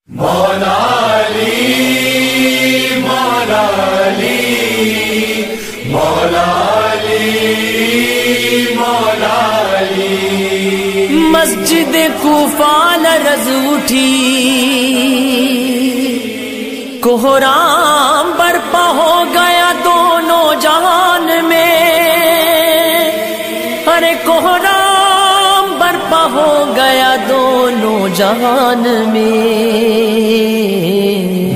مولا علی مولا علی مولا علی مولا علی مسجد کوفہ لرز اٹھی کوہرام برپا ہو گیا دونوں جہان میں ارے کوہرام برپا ہو گیا دونوں جہان میں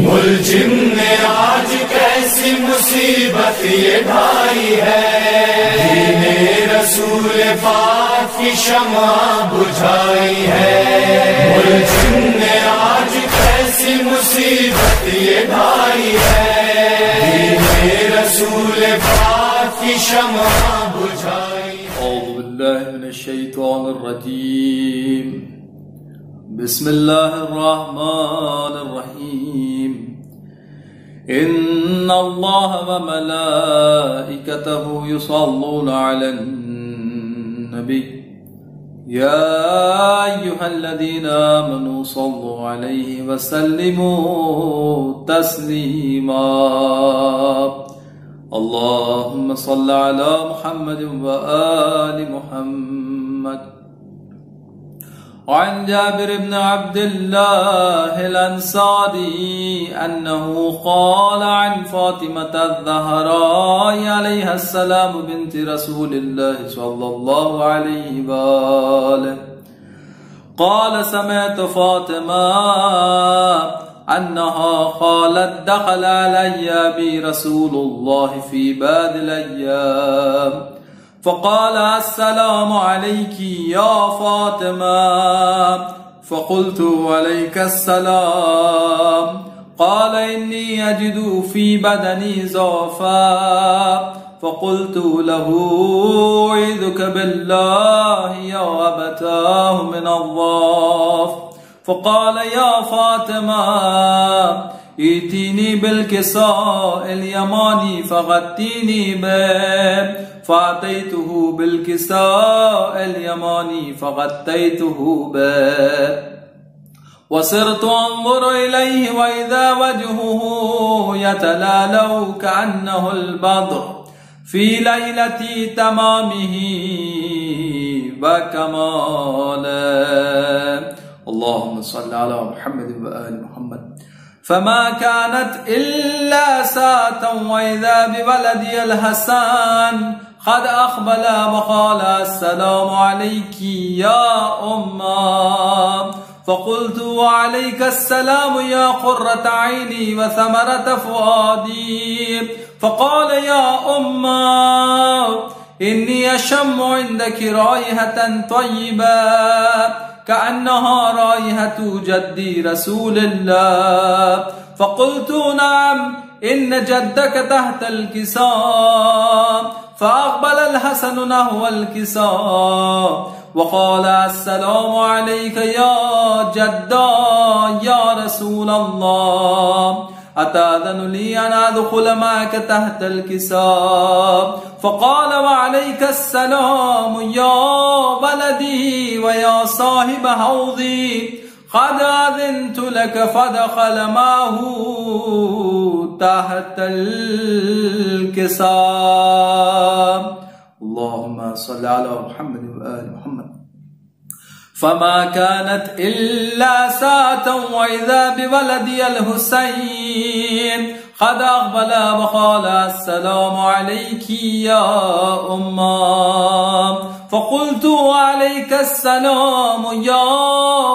ملجم نے آج کیسی مصیبت یہ ڈھائی ہے دین رسول پاک کی شمع بجھائی ہے ملجم نے آج کیسی مصیبت یہ ڈھائی ہے دین رسول پاک کی شمع بجھائی اعوذ باللہ من الشیطان الرجیم بسم اللہ الرحمن الرحیم ان اللہ وملائکتہ یصلون علی النبی یا ایہا الذین آمنوا صلوا علیہ وسلموا تسلیما اللهم صل على محمد وآل محمد وعن جابر بن عبد الله الأنصاري أنه قال عن فاطمة الزهراء عليها السلام بنت رسول الله صلى الله عليه وآله قال سمعت فاطمة أنها قالت دخل علي أبي رسول الله في بعض الأيام فقال السلام عليك يا فاطمة فقلت عليك السلام قال إني أجد في بدني ضعفا فقلت له أعوذك بالله يا أبتاه من الضعف فقال يا فاطمة ائتني بالكساء اليماني فغطيني به فأتيته بالكساء اليماني فغطيته به وصرت أنظر إليه وإذا وجهه يتلالو كأنه البدر في ليلة تمامه وكماله اللهم صل على محمد وآل محمد فما كانت إلا ساعة وإذا بولدي الحسن قد أقبل وقال السلام عليك يا أمّا فقلت وعليك السلام يا قرة عيني وثمرة فؤادي فقال يا أمّا إني أشم عندك رائحة طيبة كأنها رائحة جدي رسول الله فقلت نعم إن جدك تحت الكساء فأقبل الحسن نحو الكساء وقال السلام عليك يا جدا يا رسول الله أتأذن لي أن أدخل معك تحت الكساء فقال وعليك السلام يا ولدي ويا صاحب حوضي قد أذنت لك فدخل معه تحت الكساء اللهم صل على محمد وآل محمد فما كانت إلا ساعة وإذا بولدي الحسين قد أقبل وقال السلام عليك يا أمّا فقلت وعليك السلام يا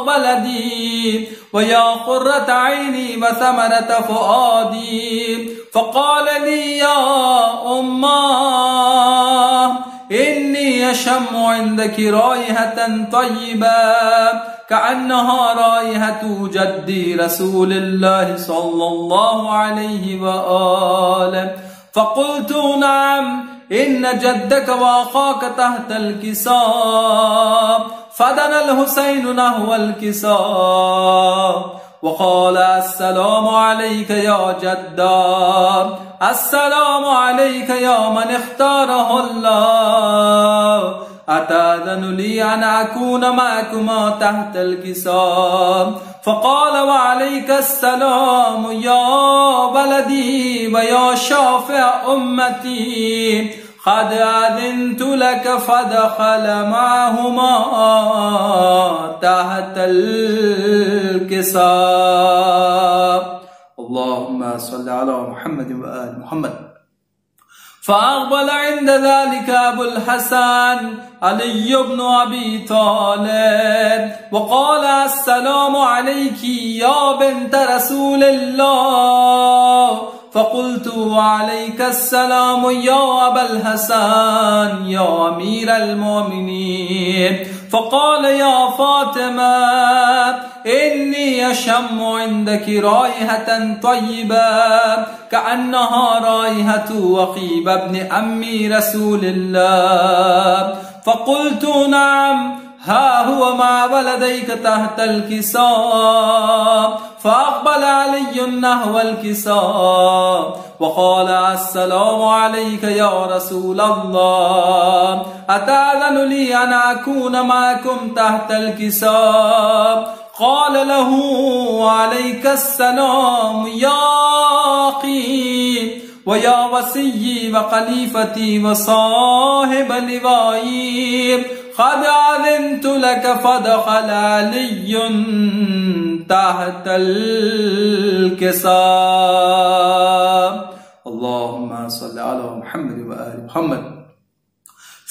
ولدي ويا قرة عيني وثمرة فؤادي فقال لي يا أمّا إني أشم عندك رائحة طيبة كأنها رائحة جدي رسول الله صلى الله عليه وآله فقلت نعم إن جدك وأخاك تحت الكساء فدنا الحسين نحو الكساء وقال السلام عليك يا جدا السلام عليك يا من اختاره الله أتأذن لي أن أكون معكما تحت الكساء؟ فقال وعليك السلام يا ولدي ويا شافع أمتي، قد أذنت لك. فدخل معهما تحت الكساء. اللهم صل على محمد وآل محمد. فأقبل عند ذلك أبو الحسن علي بن أبي طالب وقال السلام عليك يا بنت رسول الله. فقلت وعليك السلام يا أبا الحسن يا أمير المؤمنين. فقال يا فاطمة إني أشم عندك رائحة طيبة كأنها رائحة وقيب ابن أمي رسول الله. فقلت نعم، ها هو مع ولديك تحت الكساء. فأقبل علي نحو الكساء وقال السلام عليك يا رسول الله، أتأذن لي أن أكون معكم تحت الكساء؟ قال له وعليك السلام يا أخي ويا وصي وخليفتي وصاحب لوائي، قد أذنت لك. فدخل علي تحت الكساء. اللهم صل على محمد وآل محمد.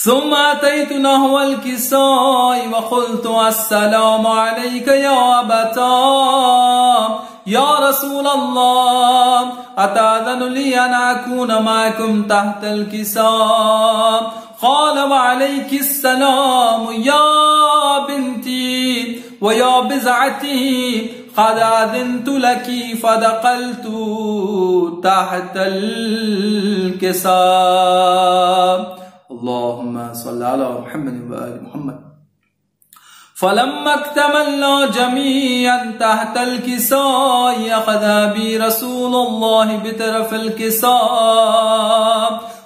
ثم أتيت نحو الكساء وقلت السلام عليك يا أبتاه يا رسول الله، أتأذن لي أن أكون معكم تحت الكساء؟ قال وعليك السلام يا بنتي ويا بزعتي، قد أذنت لك. فدخلت تحت الكساء. اللهم صل على محمد وآل محمد. فلما اكتملنا جميعا تحت الكساء أخذ بي رسول الله بطرف الكساء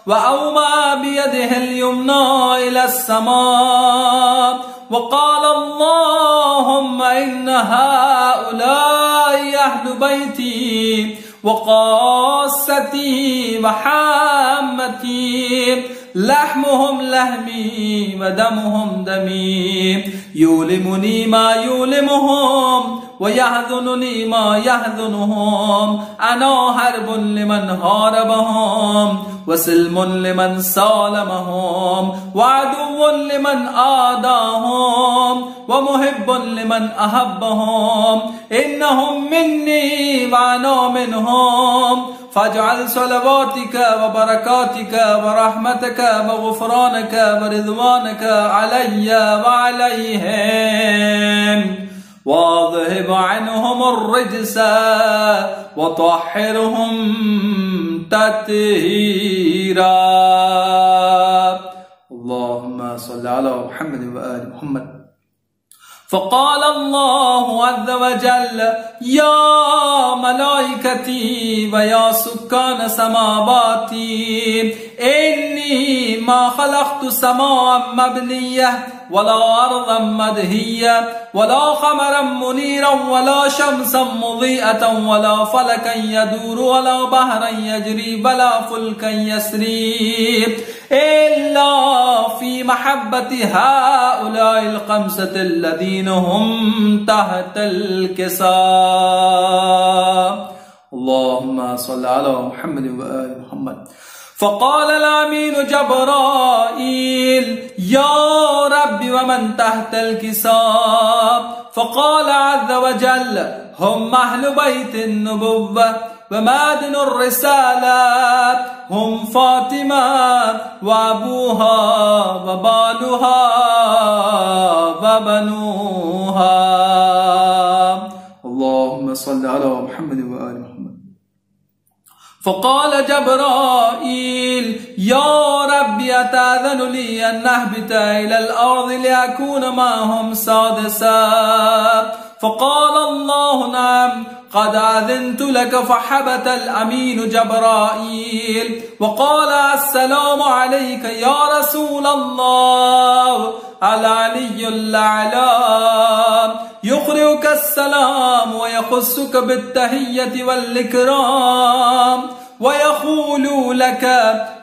وأومأ بيده اليمنى إلى السماء وقال اللهم إن هؤلاء أهل بيتي وقاصتي وحامتي، لحمهم لحمي ودمهم دمي، يؤلمني ما يؤلمهم ويحزنني ما يحزنهم. أنا حرب لمن حاربهم وسلم لمن سالمهم وعدو لمن آداهم ومحب لمن أحبهم. إنهم مني وأنا منهم، فاجعل صلواتك وبركاتك ورحمتك وغفرانك ورضوانك علي وعليهم، واذهب عنهم الرجس وطهرهم تطهيرا. اللهم صل على محمد وآل محمد. فقال الله عز وجل يا ملائكتي ويا سكان سماواتي، إني ما خلقت سماء مبنية ولا أرضا مدهية ولا قمرا منيرا ولا شمسا مضيئة ولا فلكا يدور ولا بحرا يجري ولا فلكا يسري إلا في محبة هؤلاء الخمسة الذين هم تحت الكساء. اللهم صل على محمد وآل محمد. فقال الأمين جبرائيل يا رب ومن تحت الكساء؟ فقال عز وجل هم أهل بيت النبوة ومعدن الرسالة، هم فاطمة وأبوها وبالها وبنوها. اللهم صل على محمد وآل محمد. فقال جبرائيل يا رب أتأذن لي أن أهبط إلى الأرض لأكون معهم سادسا؟ فقال الله نعم قد أذنت لك فحبت الأمين جبرائيل وقال السلام عليك يا رسول الله العلي الأعلى يقرئك السلام ويخصك بالتحية والإكرام ويقول لك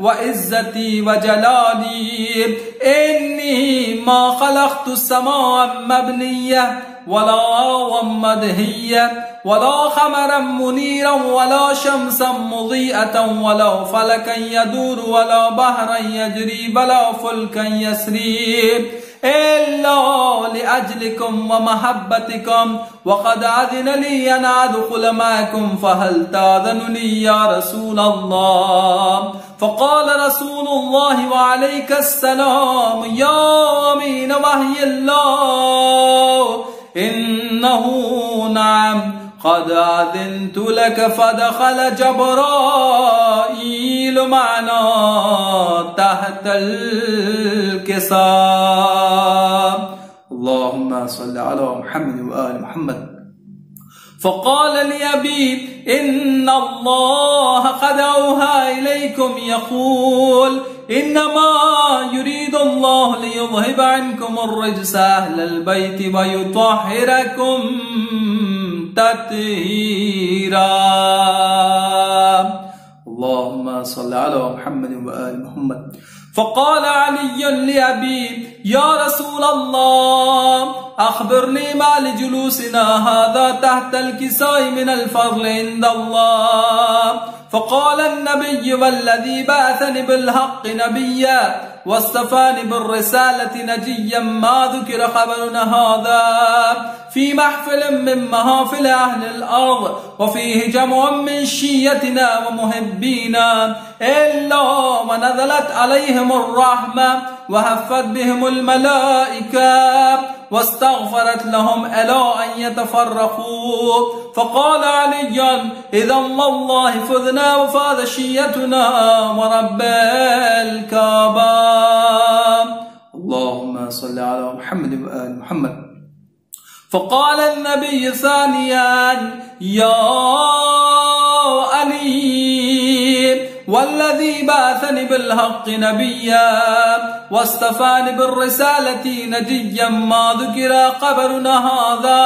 وعزتي وجلالي إني ما خلقت السماء مبنية ولا مدهية ولا خمرا منيرا ولا شمسا مضيئة ولا فلكا يدور ولا بحرا يجري ولا فلكا يسري إلا لأجلكم ومحبتكم وقد أذن لي أن أدخل معكم فهل تأذن لي يا رسول الله؟ فقال رسول الله وعليك السلام يا أمين وحي الله إنه نعم قد أذنت لك. فدخل جبرائيل معنا تحت الكساء. اللهم صل على محمد وآل محمد. فقال لأبي إن الله قد أوحى إليكم يقول إنما يريد الله ليذهب عنكم الرجس أهل البيت ويطهركم تطهيرا. اللهم صل على محمد وآل محمد. فقال علي لأبي يا رسول الله أخبرني ما لجلوسنا هذا تحت الكساء من الفضل عند الله. فقال النبي والذي بعثني بالحق نبيا واصطفاني بالرسالة نجيا ما ذكر خبرنا هذا في محفل من محافل أهل الأرض وفيه جمع من شيتنا ومحبينا إلا ونزلت عليهم الرحمة وهفت بهم الملائكة واستغفرت لهم ألا أن يتفرقوا. فقال علي إذا والله فذنا وفاذ شيتنا ورب الكعبة. اللهم صل على محمد وآل محمد. فقال النبي ثانيا يا علي والذي بعثني بالحق نبيا واصطفاني بالرسالة نجيا ما ذكر خبرنا هذا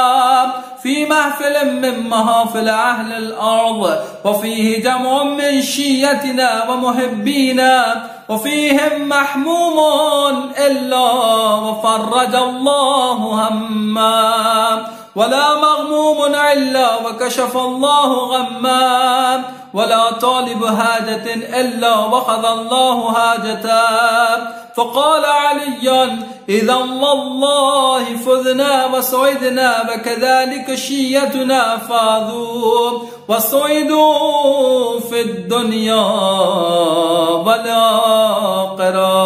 في محفل من محافل أهل الأرض وفيه جمع من شيتنا ومحبينا وفيهم محموم إلا وفرج الله هما ولا مغموم إلا وكشف الله غما ولا طالب حاجة إلا وقضى الله حاجته. فقال علي إذا والله فذنا وسعدنا وكذلك شيتنا فاذوا وسعدوا في الدنيا والآخرة.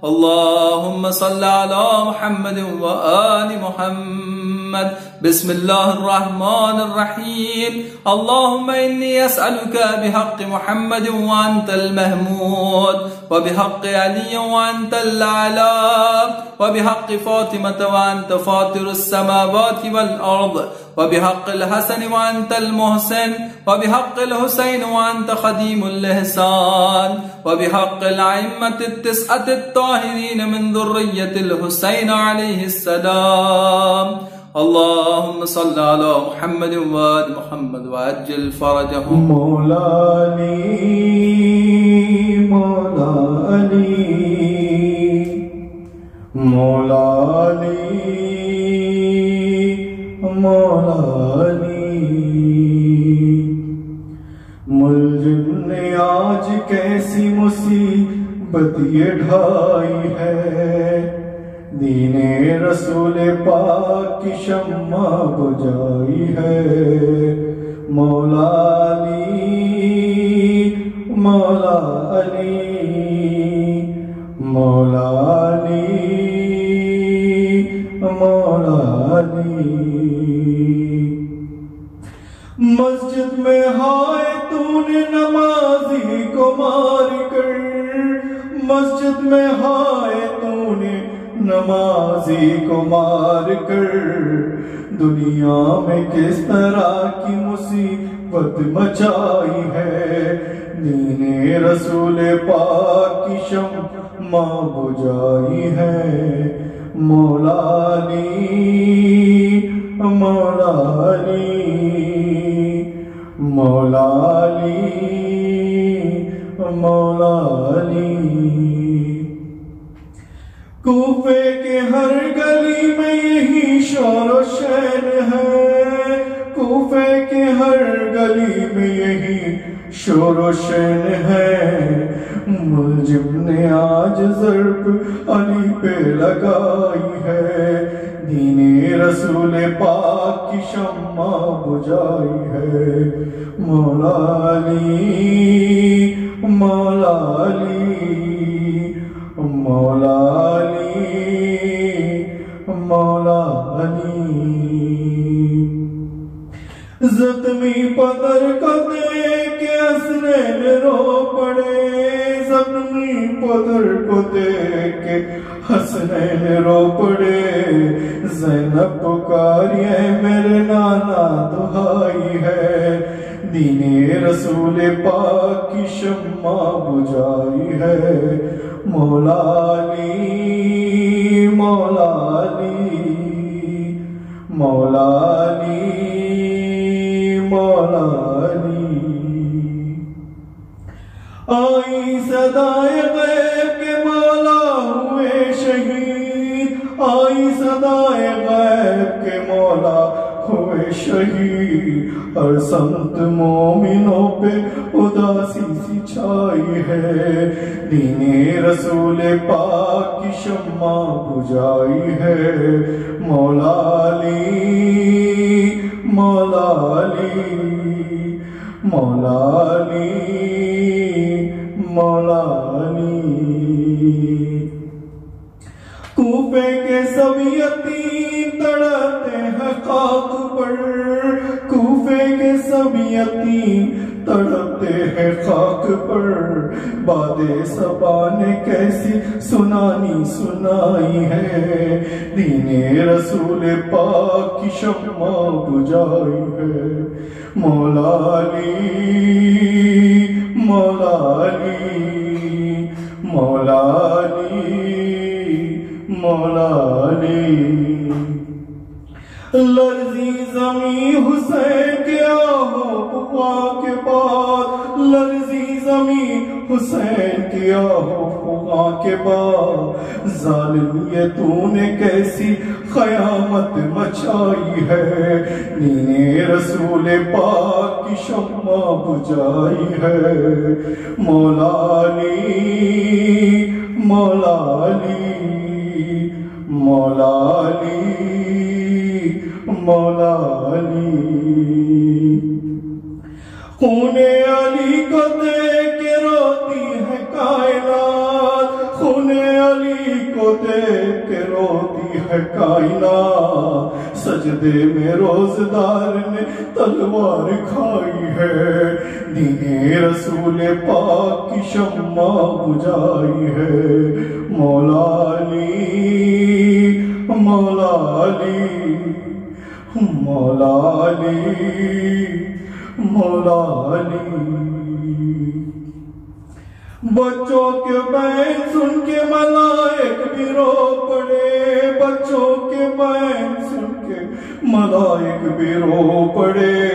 اللهم صل على محمد وآل محمد. بسم الله الرحمن الرحيم. اللهم إني أسألك بحق محمد وأنت المحمود وبحق علي وأنت الأعلى وبحق فاطمة وأنت فاطر السماوات والأرض وبحق الحسن وأنت المحسن وبحق الحسين وأنت خديم الإحسان وبحق الأئمة التسعة الطاهرين من ذرية الحسين عليه السلام. اللهم صل على محمد وآل محمد وعجل فرجهم. مولا علی مولا علی مولا علی مولا علی. ملزم نے آج کیسی مصیبت یہ ڈھائی ہے دین رسول پاک کی شمع بجھائی ہے. مولا علی مولا علی مولا علی مولا علی. مسجد میں ہائے تو نے نمازی کو مار کر مسجد میں ہائے تو نے نمازی کو مار کر دنیا میں کس طرح کی مصیبت مچائی ہے، دین رسول پاک کی شمع بجھائی ہے۔ مولا علی مولا علی مولا علی مولا علی۔ کوفے کے ہر گلی میں یہی شور و شین ہے، کوفے کے ہر گلی میں یہی شور و شین ہے، ملجم نے آج ضرب علی پہ لگائی ہے، دین رسول پاک کی شمع بجھائی ہے۔ مولا علی مولا علی مولا علی مولا علی۔ زخمی پدر کو دیکھ کے حسنین رو پڑے، زخمی پدر کو دیکھ کے حسنین رو پڑے، زینب پکاری ہے میرے نانا دہائی ہے، دین رسول پاک کی شمع بجھائی ہے۔ مولا علی مولا علی مولا علی مولا علی۔ آئی صدائے غیب کے مولا ہوئے شہید، آئی صدائے غیب کے مولا ہوئے شہید، ہر سمت مومنوں پہ اداسی سی چھائی ہے، دین رسول پاک کی شمع بجھائی ہے۔ مولا علی مولا علی مولا علی مولا علی۔ کوفے کے سب یتیم تڑپتے ہیں خاک پر، کوفے کے سب یتیم تڑپتے ہیں خاک پر، باد صبا نے کیسی سنانی سنائی ہے، دین رسول پاک کی شمع بجھائی ہے۔ مولا علی مولا علی مولا علی مولا علی۔ لرزی زمین حسین کے آہو بغا کے بعد، لرزی زمین حسین کے آہو بغا کے بعد، ظالم یہ تو نے کیسی قیامت مچائی ہے، دین رسول پاک کی شمع بجھائی ہے۔ مولا علی مولا علی مولا علی مولا علی۔ خون علی کو دیکھ کے روتی ہے کائنات، خون علی کو دیکھ کے روتی ہے کائنات، سجدے میں روزدار نے تلوار کھائی ہے، دین رسول پاک کی شمع بجھائی ہے۔ مولا علی مولا علی مولا علی مولا علی۔ بچوں کے بین سن کے ملائک بھی رو پڑے، بچوں کے بین سن کے ملائک بھی رو پڑے،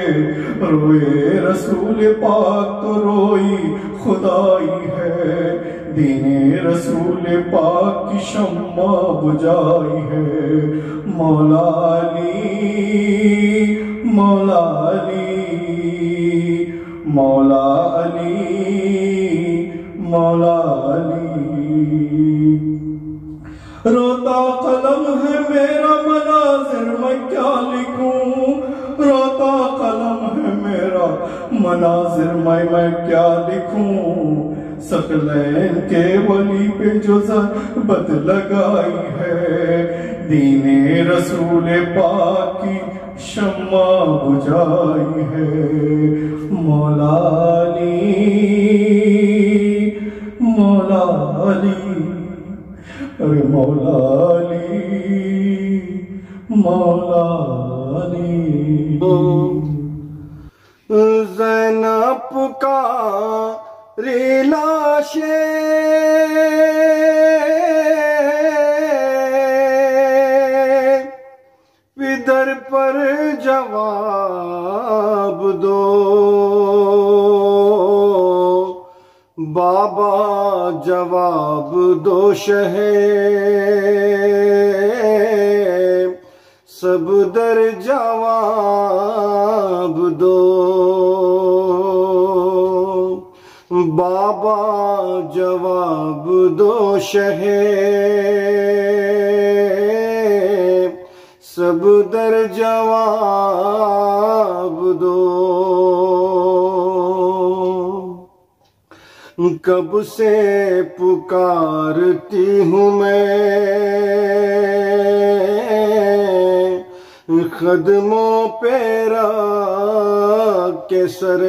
روئے رسول پاک تو روئی خدائی ہے، دین رسول پاک کی شمع بجھائی ہے۔ مولا علی مولا علی مولا علی مولا علی۔ روتا قلم ہے میرا مناظر میں کیا لکھوں، روتا قلم ہے میرا مناظر میں کیا لکھوں، ثقلین کے ولی پہ جو ضربت لگائی ہے، دین رسول پاک کی شمع بجھائی ہے۔ مولا علی مولا علی ارے مولا علی مولا علی زینب پکاری لاشیں پدر پر جواب دو بابا جواب دو شہ سب در جواب دو بابا جواب دو شہ سب در جواب دو کب سے پکارتی ہوں میں قدموں پہ رکھ کے سر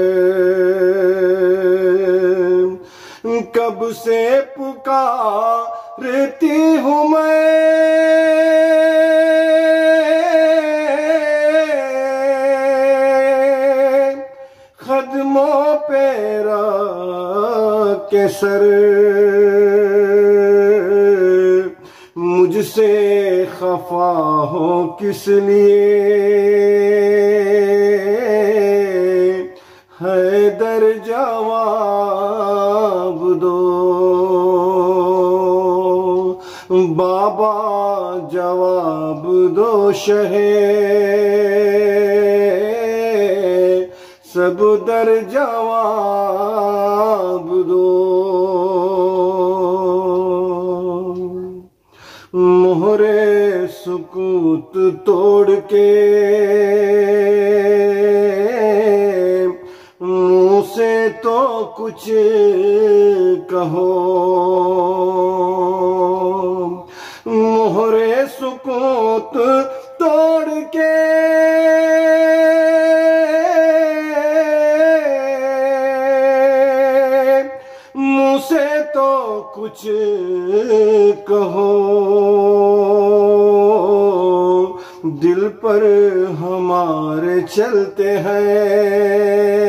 کب سے پکارتی ہوں میں قدموں پہ رکھ کے سر مجھ سے خفا ہو کس لیے حیدر جواب دو بابا جواب دو شہ سب در جواب دو مہر سکوت توڑ کے منہ سے تو کچھ کہو مہر سکوت توڑ کے منہ سے تو کچھ کہو دل پر ہمارے چلتے ہیں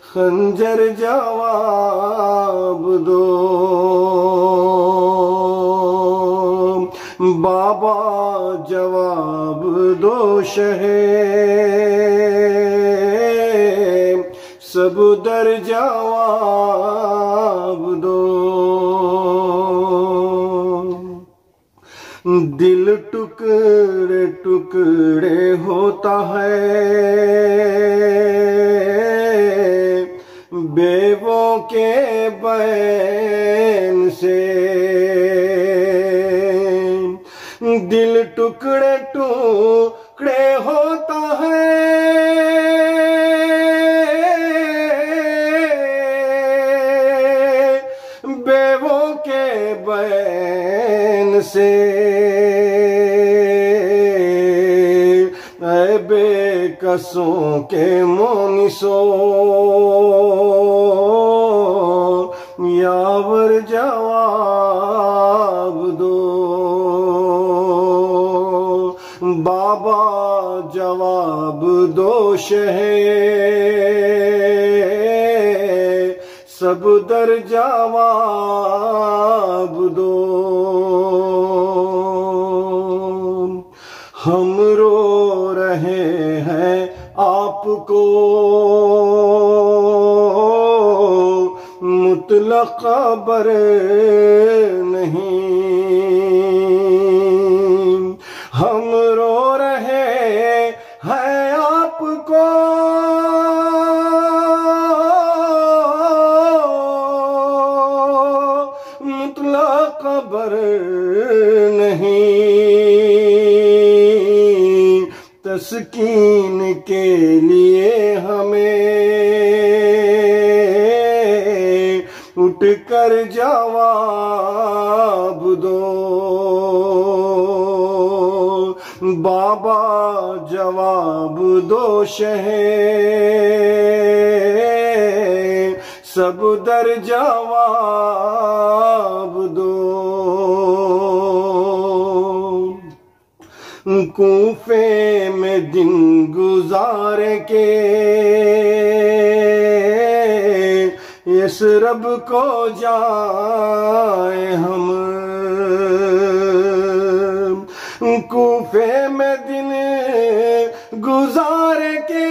خنجر جواب دو بابا جواب دو شہ سب در جواب دو دل ٹکڑے ٹکڑے ہوتا ہے بیووں کے بین سے دل ٹکڑے ٹکڑے ہوتا ہے بیووں کے بین سے اے بے کسوں کے مونسو یاور جواب دو بابا جواب دو شہ سب در جواب دو ہم رو رہے ہیں آپ کو مطلق خبر نہیں ہم رو رہے ہیں آپ کو مطلق خبر نہیں تسکین کے لیے ہمیں اٹھ کر جواب دو بابا جواب دو شہ سب در جواب دو. کوفے میں دن گزار کے اس رب کو جائیں ہم. کوفے میں دن گزار کے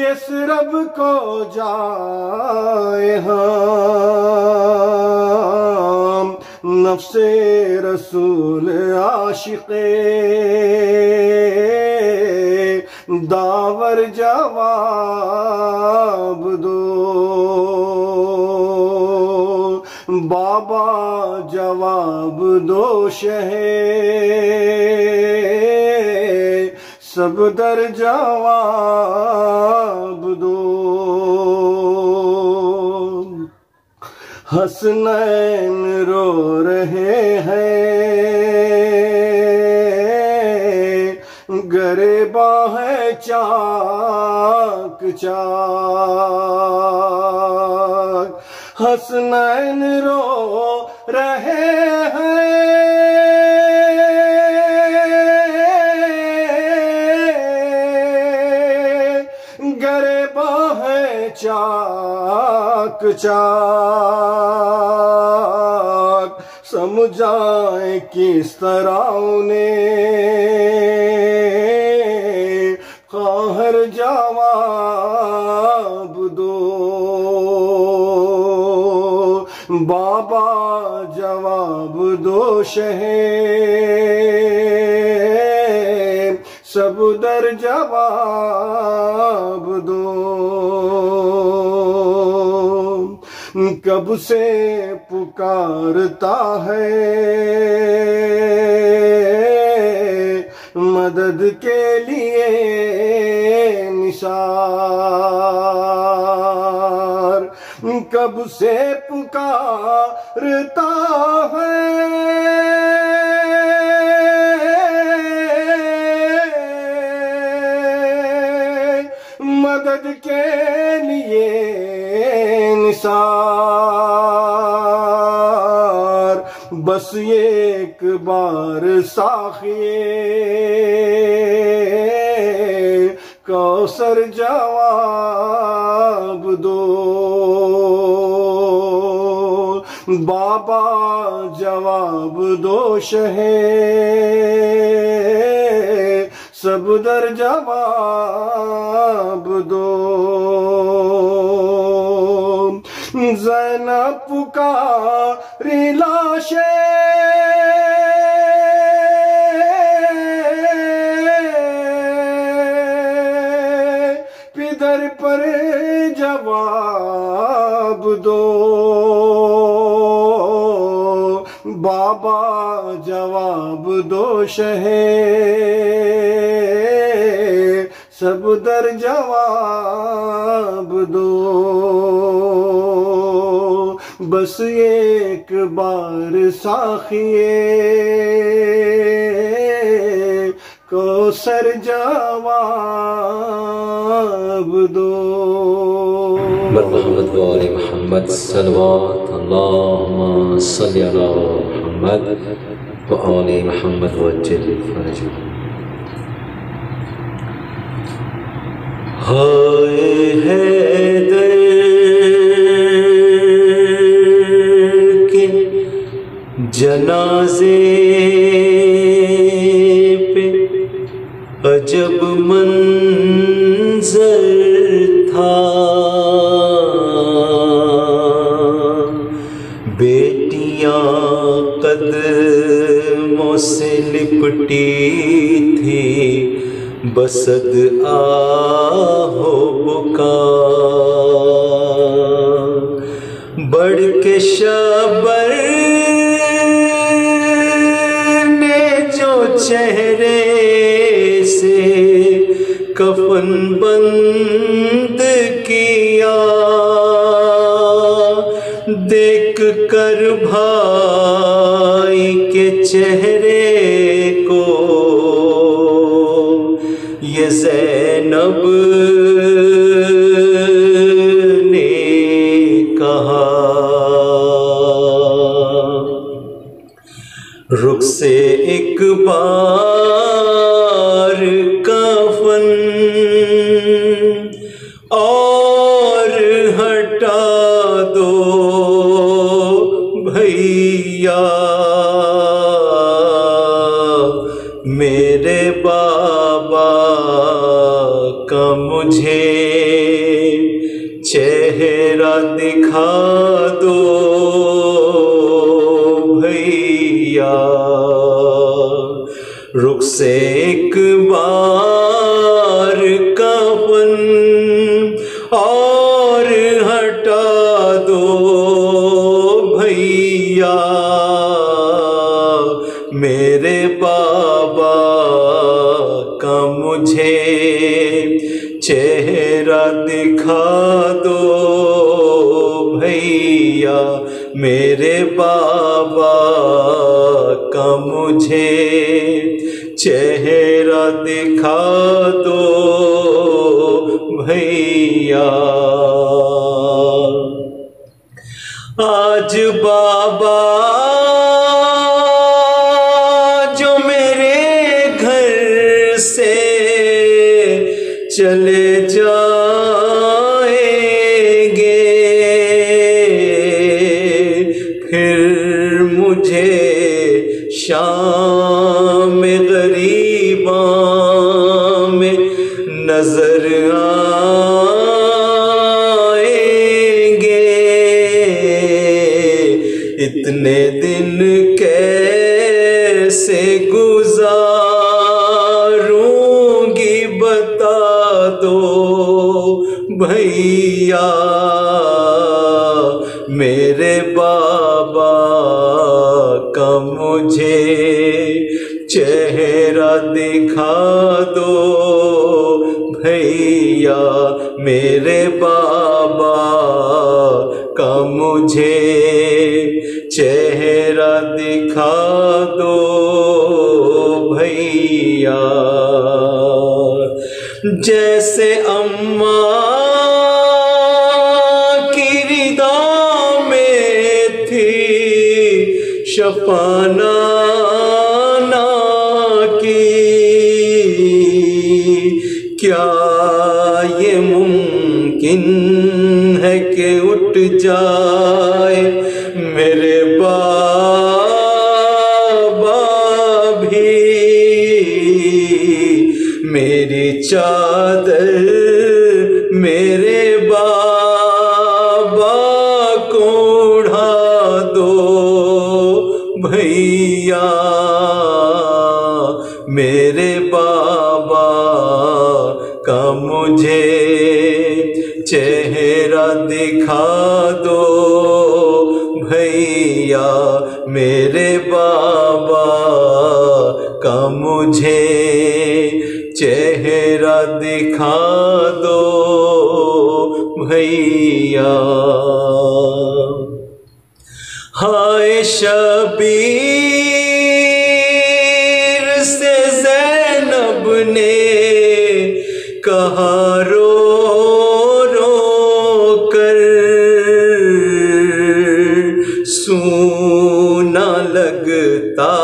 اس رب کو جائیں ہم. نفس رسول عاشق داور جواب دو. بابا جواب دو شہ سب در جواب دو. حسنین رو رہے ہیں گریباں ہے چاک چاک. حسنین رو رہے ہیں گریباں ہے چاک چاک. سمجھائیں کس طرح انہیں قاہر جواب دو. بابا جواب دو شہ سب در جواب دو. کب سے پکارتا ہے مدد کے لیے نثار. کب سے پکارتا ہے مدد کے لیے نثار. بس ایک بار ساقیے کوثر جواب دو. بابا جواب دو شہ سب در جواب دو. زینب پکاری لاشیں پدر پر جواب دو. بابا جواب دو شہ سب در جواب دو. بس ایک بار ساقیے کوثر جواب دو. محمد و آل محمد صلوات اللہم صلی علی محمد و آل محمد وجل فرجہ. ہائے حیدر کے جنازے پہ عجب منظر تھا. بیٹیاں قدموں سے لپٹی تھی بسد آہو بکا. بڑھ کے شبر نے جو چہرے سے کفن بند کیا دیکھ کر بھائی کے چہرے کو یہ زینب نے کہا رخ سے ایک بار کفن اور ہٹا دو بھیا، میرے بابا کا مجھے چہرہ دکھا دو بھیا، رخ سے ایک بار کفن اور ہٹا دو بھیا، میرے بابا کا مجھے چہرہ دکھا دو بھیا، میرے بابا کا مجھے چہرہ دکھا دو بھیا۔ آج بابا جو میرے گھر سے چلے جائیں گے، پھر مجھے شام غریباں میں نظر آئیں گے، اتنے دن کیسے گزاروں گی بتا دو بھیا، میرے بابا کا مجھے چہرہ دکھا دو بھیا، میرے بابا کا مجھے چہرہ دکھا دو بھیا۔ جیسے اماں کی ردا میں تھی شفانہ کی، کیا یہ ممکن ہے کہ اٹھ جائے میرے بابا بھی، میری چادر میرے بابا کو اڑا دو بھیا، میرے بابا کا مجھے چہرہ دکھا دو بھیا، میرے بابا کا مجھے چہرہ دکھا دو بھیا۔ ہائے شبیر سے زینب نے کہا رو رو کر، سونا لگتا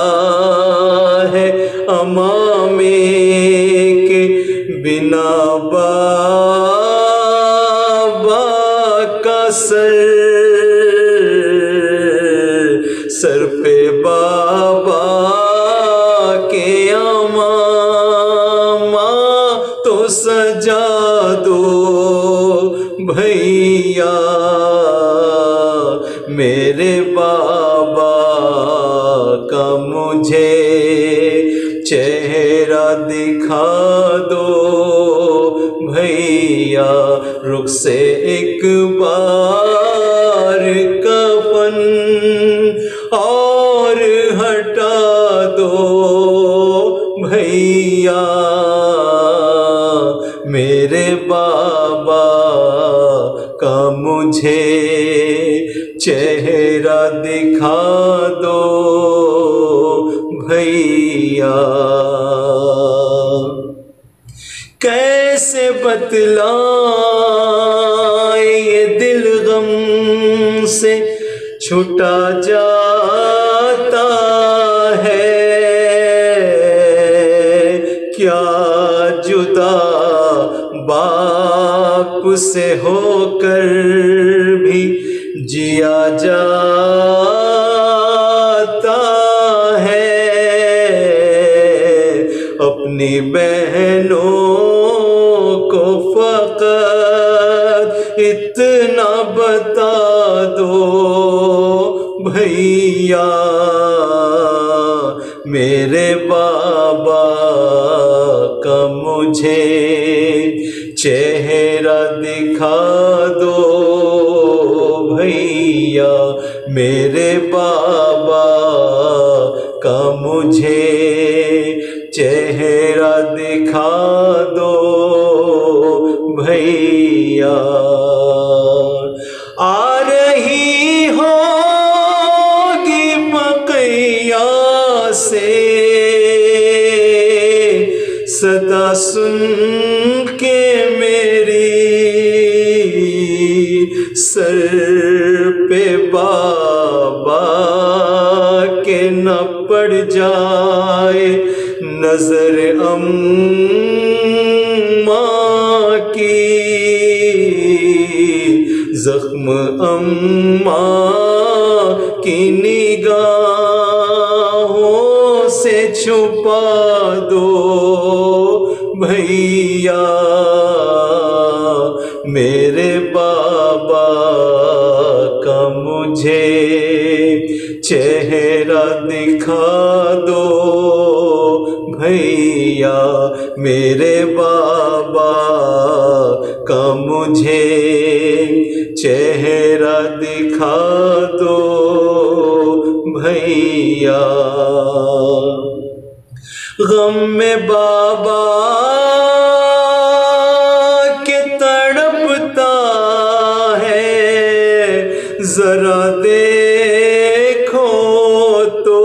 ہے امامے کے بنا بابا کا سر پہ بابا کے امامہ تو سجا دو بھیا، میرے بابا کا مجھے چہرہ دکھا دو بھیا، رخ سے ایک بار کفن اور ہٹا دو بھیا، میرے بابا کا مجھے چہرہ دکھا دو بھیا۔ کیسے بتلائے یہ دل غم سے چھٹا جاتا ہے، کیا جدا باپ سے ہو کر بھی جیا جاتا ہے، اپنی بہنوں کو فقط اتنا بتا دو بھیا، میرے بابا کا مجھے چہرہ دکھا دو بھیا، میرے بابا کا مجھے چہرہ دکھا دو بھیا، آ رہی ہوگی بقیہ سے صدا سن کے میری، سر پہ بابا کے نہ پڑ جائے نظر اماں کی، زخم اماں کی نگاہوں سے چھپا دو بھیا، میرے بابا کا مجھے چہرہ دکھا دو بھیا، میرے بابا کا مجھے چہرہ دکھا دو بھیا، غم میں بابا کے تڑپتا ہے، ذرا دیکھو تو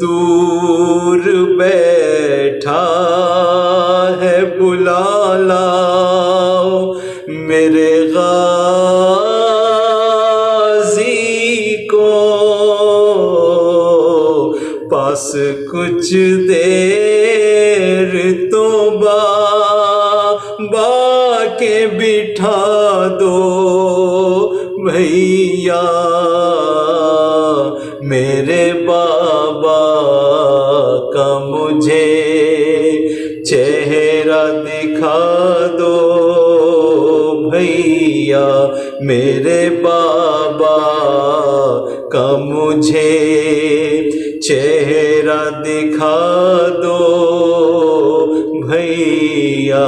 دور بیٹھا ہے، بلا لاؤ میرے غازی کو، پاس کچھ دیر تو بابا کے بٹھا دو بھیا، میرے بابا کا مجھے چہرہ دکھا دو بھیا، میرے بابا کا مجھے چہرہ دکھا دو بھیا،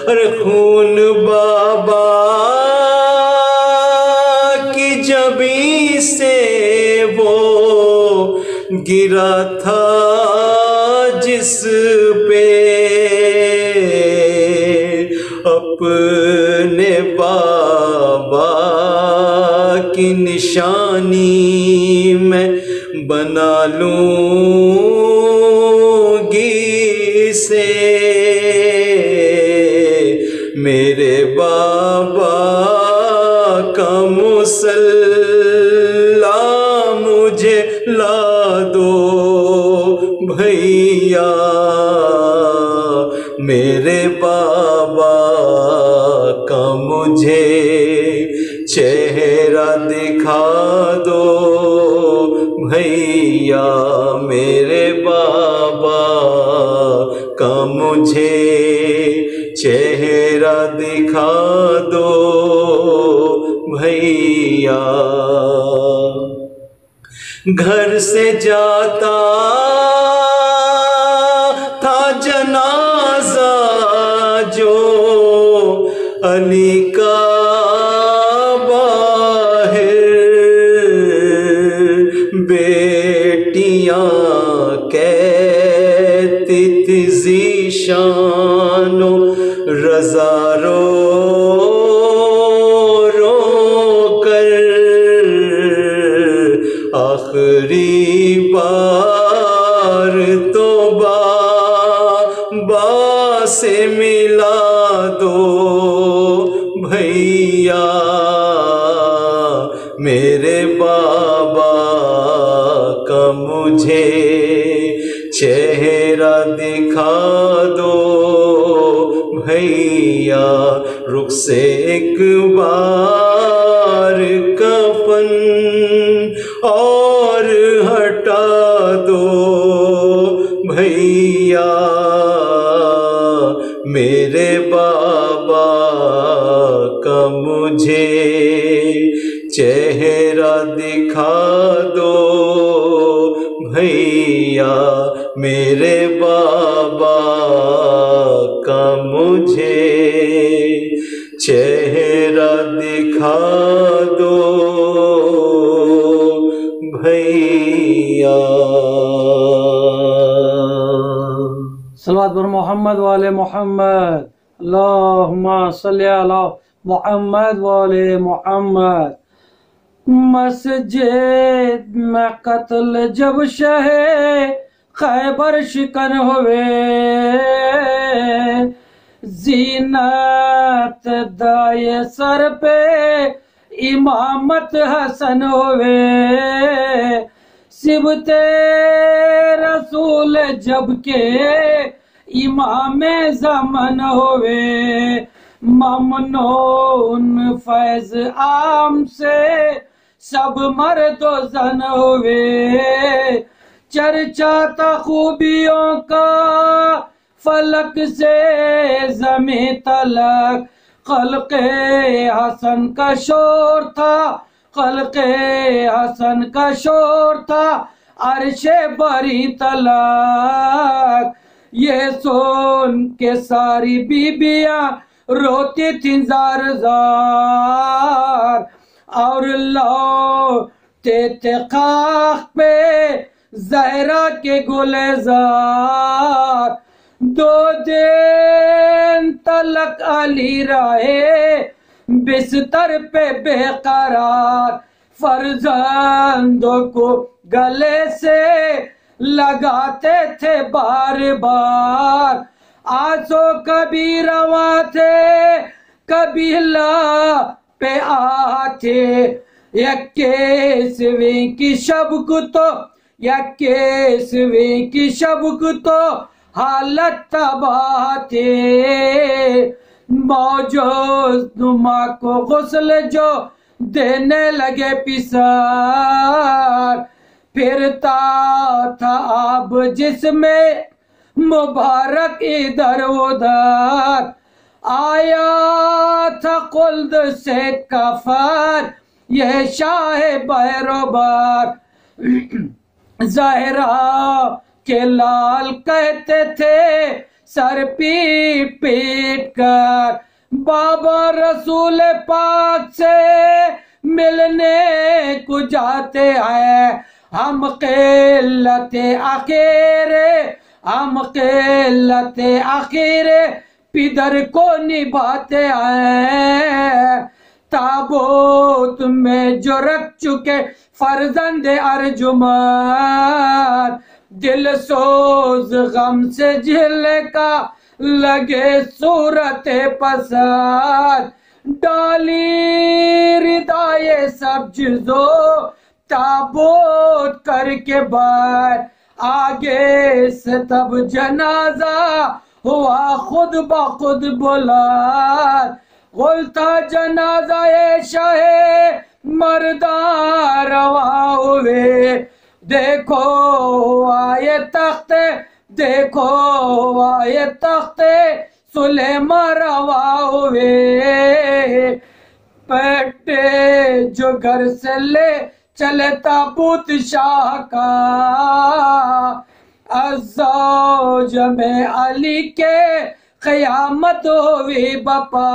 ارے خون بابا کی جبیں سے وہ گرا تھا جس پہ، اپنے بابا کی نشانی میں بنا لوں گی سے، میرے بابا کا مصلی مجھے لا دو بھیا، میرے بابا کا مجھے چہرہ دکھا دو بھیا، میرے بابا کا مجھے چہرہ دکھا دو بھیا، گھر سے جاتا تھا جنازہ جو علی کا باہر، بیٹیاں کہتی تھی ذیشان و رضا رو رو کر، آخری بار تو میرے بابا کا مجھے چہرہ دکھا دو بھیا، رخ سے ایک بار کفن اور ہٹا دو بھیا، میرے بابا کا مجھے چہرہ دکھا دو بھیا، میرے بابا کا مجھے چہرہ دکھا دو بھیا۔ صلوات پر محمد والے محمد، اللہم صلی علی محمد والے محمد۔ مسجد میں قتل جب شہ خیبر شکن ہوئے، زینت دائے سر پہ امامت حسن ہوئے، سبت رسول جب کے امام زمن ہوئے، ممنون فیض عام سے سب مرد و زن ہوئے، چرچا تھا خوبیوں کا فلک سے زمین تلک، خلق حسن کا شور تھا، خلق حسن کا شور تھا عرش بری تلک، یہ سن کے ساری بیبیاں روتی تھیں زار زار، اور لوٹتے تھے خاک پہ زہرا کے گلزار، 2 دن تلک علی رہے بستر پہ بے قرار، فرزندوں کو گلے سے لگاتے تھے بار بار، آنسو کبھی رواں تھے کبھی لا پہ آتے، 21ویں کی شب کو تو 21ویں کی شب کو تو حالت تباہ تھے، موجود نما کو غسل جو دینے لگے پسار، پھرتا تھا آب جس میں مبارک ادھر ادھر، آیا تھا خلد سے کفر یہ شاہ بیروبر، زہرا کے لال کہتے تھے سر پیٹ پیٹ کر، بابا رسول پاک سے ملنے کو جاتے ہیں، ہم قلت اخیرے ہم قلت اخیرے پدر کو نبھاتے ہیں، تابوت میں جو رکھ چکے فرزند ارجمن، دل سوز غم سے جھل کا لگے صورت پسند، ڈالی ردائے سبزو تابوت کر کے بار، آگے سے تب جنازہ ہوا خود بخود بلند، غلطہ جنازہ شاہ مردان رواں ہوئے، دیکھو آئے تخت دیکھو آئے تخت سلیمان رواں ہوئے، پیٹے جو گھر سے لے چلے تابوت شاہ کا، الزوج میں علی کے قیامت ہوئی بپا،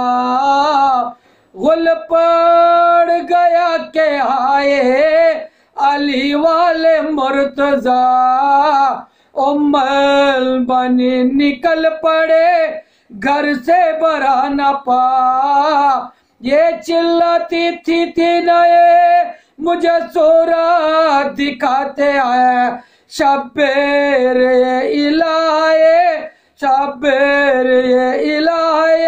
غل پڑ گیا کہ آئے علی والے مرتضیٰ، ام البنی نکل پڑے گھر سے برا نہ پا، یہ چلاتی تھی نئے مجھے صورت دکھاتے ہیں، شبیر الہی شبیر الہی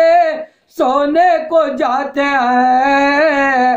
سونے کو جاتے ہیں،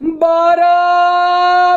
12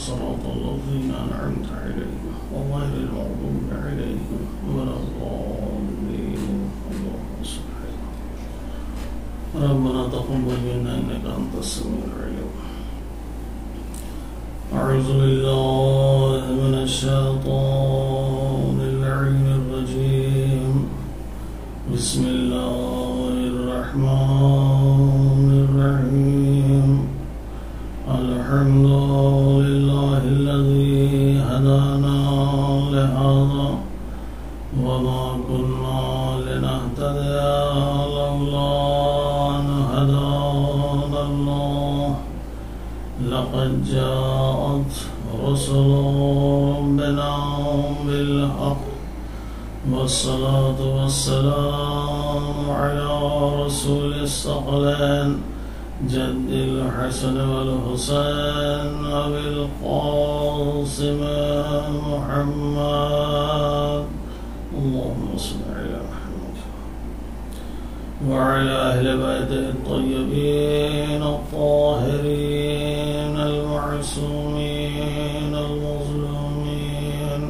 siratal ladzina an'amta alayhim ghayril maghdubi alayhim waladdallin Allahumma salli ala Rabbana taqabbal minna innaka antas samiul alim a'udzu billahi minash shaitanir rajim bismillahir rahmanir rahim alhamdulillahi alladhi hadana li hadha wa ma kunna linahtadiya lawla an hadana Allah laqad ja'at rusul rabbina bil haqq والصلاة والسلام على رسول الثقلين جد الحسن والحسين أبي القاسم محمد اللهم صل على محمد وعلى أهل بيته الطيبين الطاهرين المعصومين المظلومين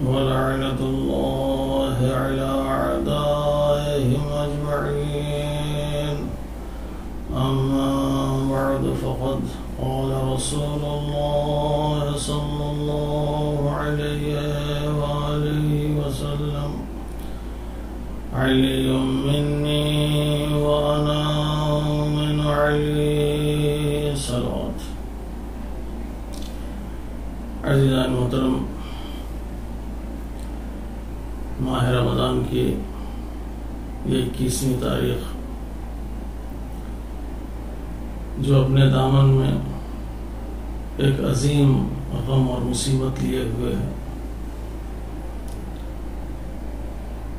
ولعنة الله على أعدائهم أجمعين أما بعد فقد قال رسول الله صلى الله عليه وآله وسلم علي مني وأنا من علي صلوات عزیزان محترم ماہ رمضان کی یہ 21ویں تاریخ جو اپنے دامن میں ایک عظیم غم اور مصیبت لیے ہوئے ہے.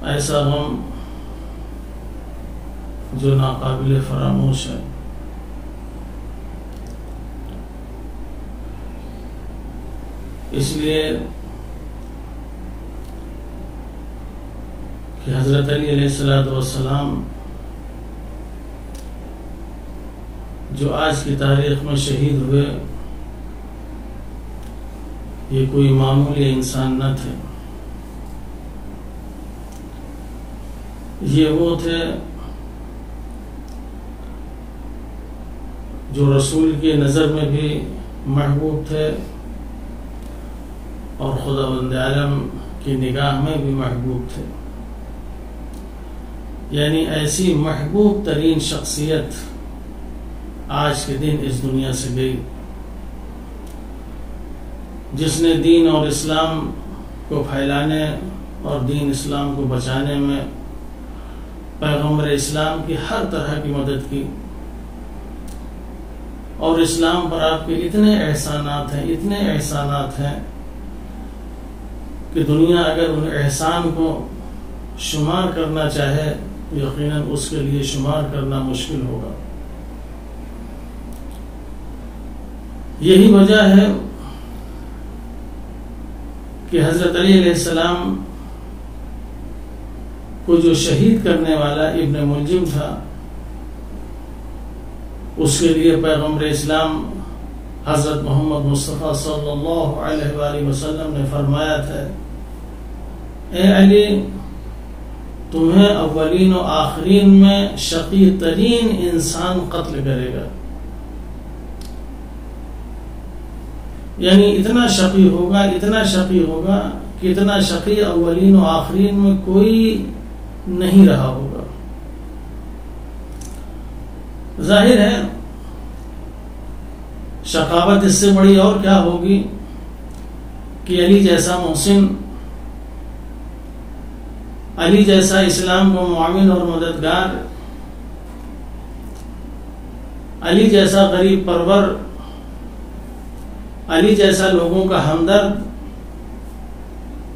ایسا غم جو ناقابل فراموش ہے. اس لیے کہ حضرت علی علیہ السلام جو آج کی تاریخ میں شہید ہوئے، یہ کوئی معمولی انسان نہ تھے. یہ وہ تھے جو رسول کی نظر میں بھی محبوب تھے اور خداوند عالم کی نگاہ میں بھی محبوب تھے. یعنی ایسی محبوب ترین شخصیت آج کے دن اس دنیا سے گئی، جس نے دین اور اسلام کو پھیلانے اور دین اسلام کو بچانے میں پیغمبر اسلام کی ہر طرح کی مدد کی. اور اسلام پر آپ کے اتنے احسانات ہیں کہ دنیا اگر ان احسان کو شمار کرنا چاہے یقیناً اس کے لیے شمار کرنا مشکل ہوگا. یہی وجہ ہے کہ حضرت علی علیہ السلام کو جو شہید کرنے والا ابن ملجم تھا، اس کے لیے پیغمبر اسلام حضرت محمد مصطفیٰ صلی اللہ علیہ وآلہ وسلم نے فرمایا تھا، اے علی، تمہیں اولین و آخرین میں شقی ترین انسان قتل کرے گا. یعنی اتنا شقی ہوگا کہ اتنا شقی اولین و آخرین میں کوئی نہیں رہا ہوگا. ظاہر ہے شقاوت اس سے بڑی اور کیا ہوگی کہ علی جیسا محسن، علی جیسا اسلام کو معاون اور مددگار، علی جیسا غریب پرور، علی جیسا لوگوں کا ہمدرد،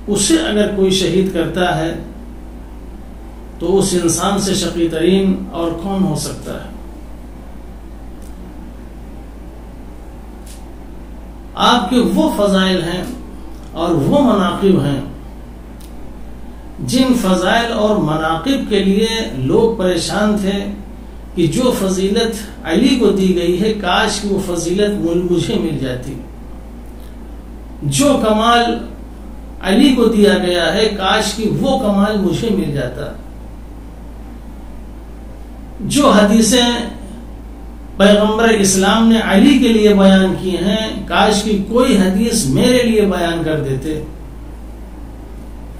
اسے اگر کوئی شہید کرتا ہے تو اس انسان سے شقی ترین اور کون ہو سکتا ہے؟ آپ کے وہ فضائل ہیں اور وہ مناقب ہیں جن فضائل اور مناقب کے لیے لوگ پریشان تھے کہ جو فضیلت علی کو دی گئی ہے کاش کہ وہ فضیلت مجھے مل جاتی. جو کمال علی کو دیا گیا ہے کاش کہ وہ کمال مجھے مل جاتا. جو حدیثیں پیغمبر اسلام نے علی کے لیے بیان کی ہیں کاش کہ کوئی حدیث میرے لیے بیان کر دیتے.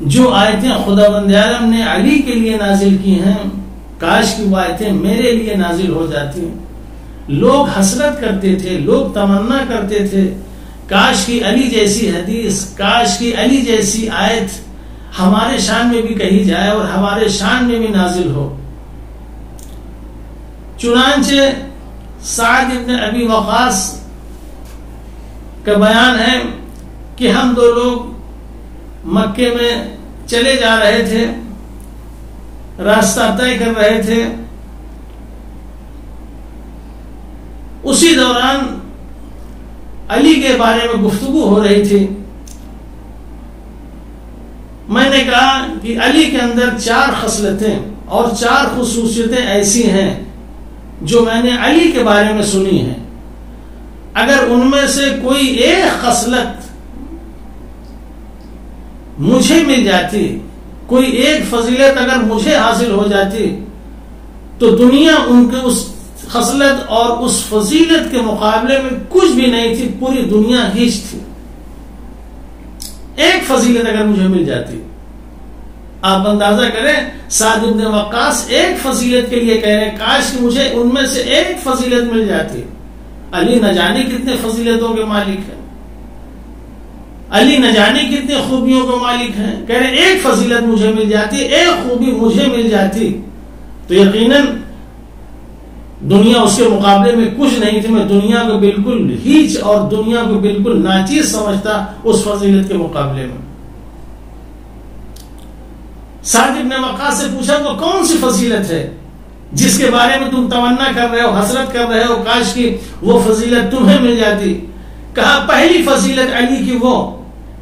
جو آیتیں خداوند عالم نے علی کے لیے نازل کی ہیں کاش کہ وہ آیتیں میرے لیے نازل ہو جاتی. لوگ حسرت کرتے تھے، لوگ تمنا کرتے تھے کاش کی علی جیسی حدیث، کاش کی علی جیسی آیت ہمارے شان میں بھی کہی جائے اور ہمارے شان میں بھی نازل ہو. چنانچہ سعد ابن ابی وقاص کا بیان ہے کہ ہم دو لوگ مکے میں چلے جا رہے تھے، راستہ طے کر رہے تھے. اسی دوران علی کے بارے میں گفتگو ہو رہی تھی. میں نے کہا کہ علی کے اندر 4 خصلتیں اور 4 خصوصیتیں ایسی ہیں جو میں نے علی کے بارے میں سنی ہیں. اگر ان میں سے کوئی ایک خصلت مجھے مل جاتی، کوئی ایک فضیلت اگر مجھے حاصل ہو جاتی تو دنیا ان کے اس خصلت اور اس فضیلت کے مقابلے میں کچھ بھی نہیں تھی، پوری دنیا ہیچ تھی. ایک فضیلت اگر مجھے مل جاتی. آپ اندازہ کریں سعد بن وقاص ایک فضیلت کے لیے کہہ رہے ہیں کاش کہ مجھے ان میں سے ایک فضیلت مل جاتی. علی نہ جانے کتنے فضیلتوں کے مالک ہیں، علی نہ جانے کتنے خوبیوں کے مالک ہیں. کہہ رہے ایک فضیلت مجھے مل جاتی، ایک خوبی مجھے مل جاتی تو یقیناً دنیا اس کے مقابلے میں کچھ نہیں تھی. میں دنیا کو بالکل ہیچ اور دنیا کو بالکل ناچیز سمجھتا اس فضیلت کے مقابلے میں. سعد بن وقاص سے پوچھا وہ کون سی فضیلت ہے جس کے بارے میں تم تمنا کر رہے ہو, حسرت کر رہے ہو, کاش کی وہ فضیلت تمہیں مل جاتی. کہا پہلی فضیلت علی کی وہ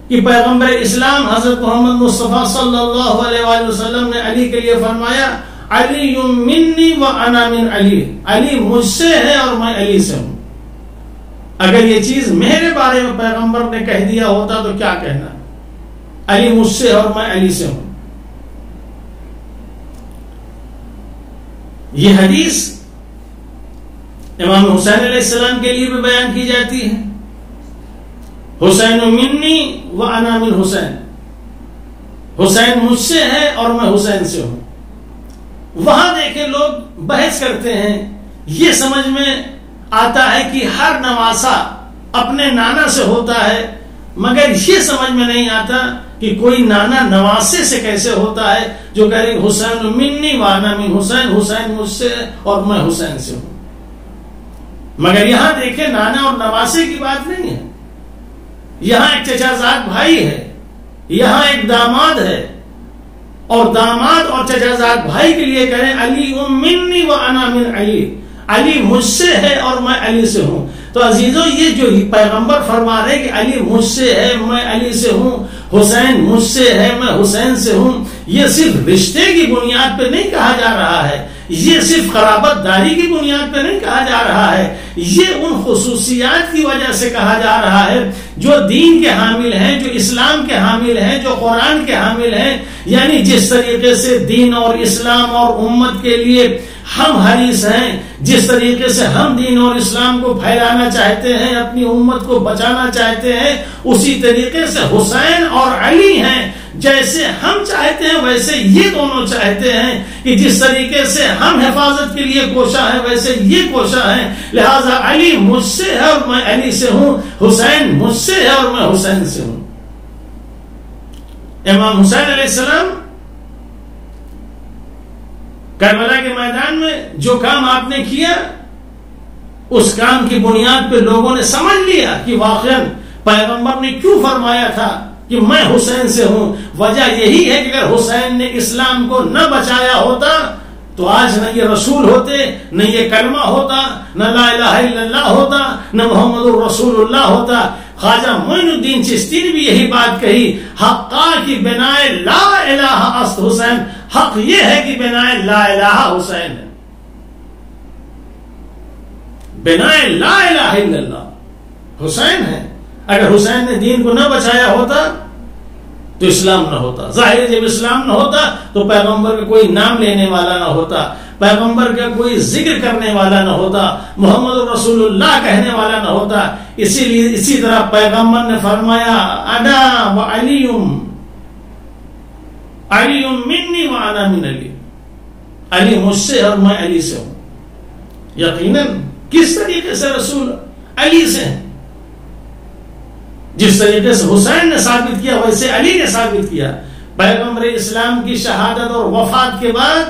کہ پیغمبر اسلام حضرت محمد مصطفیٰ صلی اللہ علیہ وآلہ وسلم نے علی کے لیے فرمایا علی منی و انا من علی, علی مجھ سے ہے اور میں علی سے ہوں. اگر یہ چیز میرے بارے میں پیغمبر نے کہہ دیا ہوتا تو کیا کہنا, علی مجھ سے اور میں علی سے ہوں. یہ حدیث امام حسین علیہ السلام کے لیے بھی بیان کی جاتی ہے. حسین منی و انا من حسین, حسین مجھ سے ہے اور میں حسین سے ہوں. وہاں دیکھیں لوگ بحث کرتے ہیں, یہ سمجھ میں آتا ہے کہ ہر نواسا اپنے نانا سے ہوتا ہے, مگر یہ سمجھ میں نہیں آتا کہ کوئی نانا نواسے سے کیسے ہوتا ہے جو کہہ رہے حسین منی و انا من حسین, حسین مجھ سے اور میں حسین سے ہوں. مگر یہاں دیکھیں نانا اور نواسے کی بات نہیں ہے, یہاں ایک چچا زاد بھائی ہے, یہاں ایک داماد ہے, اور داماد اور چچا زاد بھائی کے لیے کہیں علی منی و انا من علی, علی مجھ سے ہے اور میں علی سے ہوں. تو عزیزو یہ جو پیغمبر فرما رہے کہ علی مجھ سے ہے میں علی سے ہوں, حسین مجھ سے ہے میں حسین سے ہوں, یہ صرف رشتے کی بنیاد پہ نہیں کہا جا رہا ہے, یہ صرف قرابت داری کی بنیاد پہ نہیں کہا جا رہا ہے, یہ ان خصوصیات کی وجہ سے کہا جا رہا ہے جو دین کے حامل ہیں, جو اسلام کے حامل ہیں, جو قرآن کے حامل ہیں. یعنی جس طریقے سے دین اور اسلام اور امت کے لیے ہم حریص ہیں, جس طریقے سے ہم دین اور اسلام کو پھیلانا چاہتے ہیں, اپنی امت کو بچانا چاہتے ہیں, اسی طریقے سے حسین اور علی ہیں. جیسے ہم چاہتے ہیں ویسے یہ دونوں چاہتے ہیں کہ جس طریقے سے ہم حفاظت کے لیے کوشاں ہیں ویسے یہ کوشاں ہیں. لہذا علی مجھ سے ہے اور میں علی سے ہوں, حسین مجھ سے ہے اور میں حسین سے ہوں. امام حسین علیہ السلام کربلا کے میدان میں جو کام آپ نے کیا, اس کام کی بنیاد پہ لوگوں نے سمجھ لیا کہ واقعا پیغمبر نے کیوں فرمایا تھا کہ میں حسین سے ہوں. وجہ یہی ہے کہ اگر حسین نے اسلام کو نہ بچایا ہوتا تو آج نہ یہ رسول ہوتے, نہ یہ کلمہ ہوتا, نہ لا الہ الا اللہ ہوتا, نہ محمد الرسول اللہ ہوتا. خواجہ معین الدین چشتی نے بھی یہی بات کہی, حقا کی بنائے لا الہ است حسین, حق یہ ہے کہ بنائے لا الہ حسین ہے, بنائے لا الہ الا اللہ حسین ہے. اگر حسین نے دین کو نہ بچایا ہوتا تو اسلام نہ ہوتا. ظاہر ہے جب اسلام نہ ہوتا تو پیغمبر کا کوئی نام لینے والا نہ ہوتا, پیغمبر کا کوئی ذکر کرنے والا نہ ہوتا, محمد رسول اللہ کہنے والا نہ ہوتا. اسی لیے اسی طرح پیغمبر نے فرمایا انا و علی منی و انا من علی, علی مجھ سے اور میں علی سے ہوں. یقیناً کس طریقے سے رسول علی سے ہیں, جس طریقے سے حسین نے ثابت کیا ویسے علی نے ثابت کیا. پیغمبر اسلام کی شہادت اور وفات کے بعد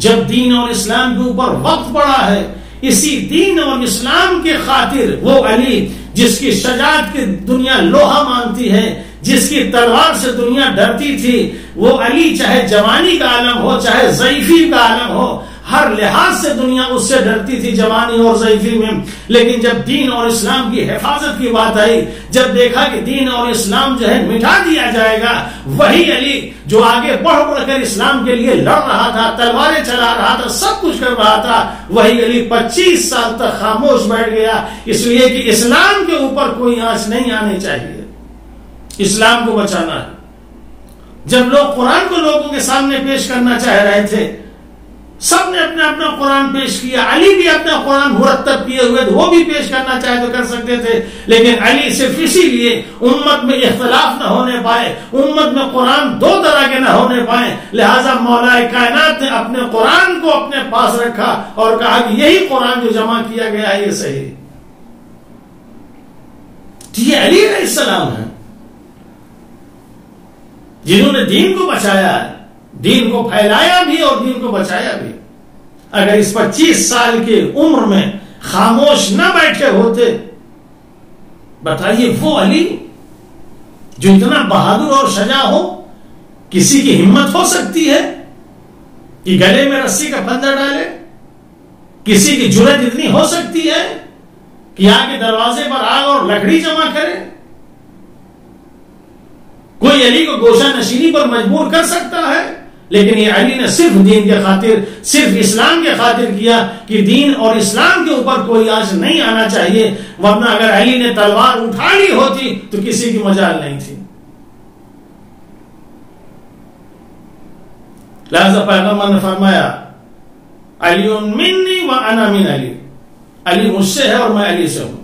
جب دین اور اسلام کے اوپر وقت پڑا ہے, اسی دین اور اسلام کے خاطر وہ علی جس کی شجاعت کی دنیا لوہا مانتی ہے, جس کی تلوار سے دنیا ڈرتی تھی, وہ علی چاہے جوانی کا عالم ہو چاہے ضعیفی کا عالم ہو, ہر لحاظ سے دنیا اس سے ڈرتی تھی جوانی اور ضعیفی میں. لیکن جب دین اور اسلام کی حفاظت کی بات آئی, جب دیکھا کہ دین اور اسلام جو ہے مٹا دیا جائے گا, وہی علی جو آگے بڑھ بڑھ کر اسلام کے لیے لڑ رہا تھا, تلواریں چلا رہا تھا, سب کچھ کر رہا تھا, وہی علی 25 سال تک خاموش بیٹھ گیا, اس لیے کہ اسلام کے اوپر کوئی آنچ نہیں آنی چاہیے, اسلام کو بچانا ہے. جب لوگ قرآن کو لوگوں کے سامنے پیش کرنا چاہ رہے تھے, سب نے اپنا اپنا قرآن پیش کیا, علی بھی اپنا قرآن مرتب کیے ہوئے وہ بھی پیش کرنا چاہے تو کر سکتے تھے, لیکن علی صرف اسی لیے امت میں اختلاف نہ ہونے پائے, امت میں قرآن دو طرح کے نہ ہونے پائے, لہذا مولا کائنات نے اپنے قرآن کو اپنے پاس رکھا اور کہا کہ یہی قرآن جو جمع کیا گیا ہے یہ صحیح. یہ علی علیہ السلام ہے جنہوں نے دین کو بچایا ہے, دین کو پھیلایا بھی اور دین کو بچایا بھی. اگر اس 25 سال کی عمر میں خاموش نہ بیٹھے ہوتے، بتائیے وہ علی جو اتنا بہادر اور شجاع ہو، کسی کی ہمت ہو سکتی ہے کہ گلے میں رسی کا بندہ ڈالے؟ کسی کی جرأت اتنی ہو سکتی ہے کہ آگے دروازے پر آگ اور لکڑی جمع کرے؟ کوئی علی کو گوشہ نشینی پر مجبور کر سکتا ہے؟ لیکن یہ علی نے صرف دین کے خاطر، صرف اسلام کے خاطر کیا کہ دین اور اسلام کے اوپر کوئی آج نہیں آنا چاہیے، ورنہ اگر علی نے تلوار اٹھا لی ہوتی تو کسی کی مجال نہیں تھی۔ لہذا پیغمبر نے فرمایا علی منی وانا من علی، علی مجھ سے ہے اور میں علی سے ہوں۔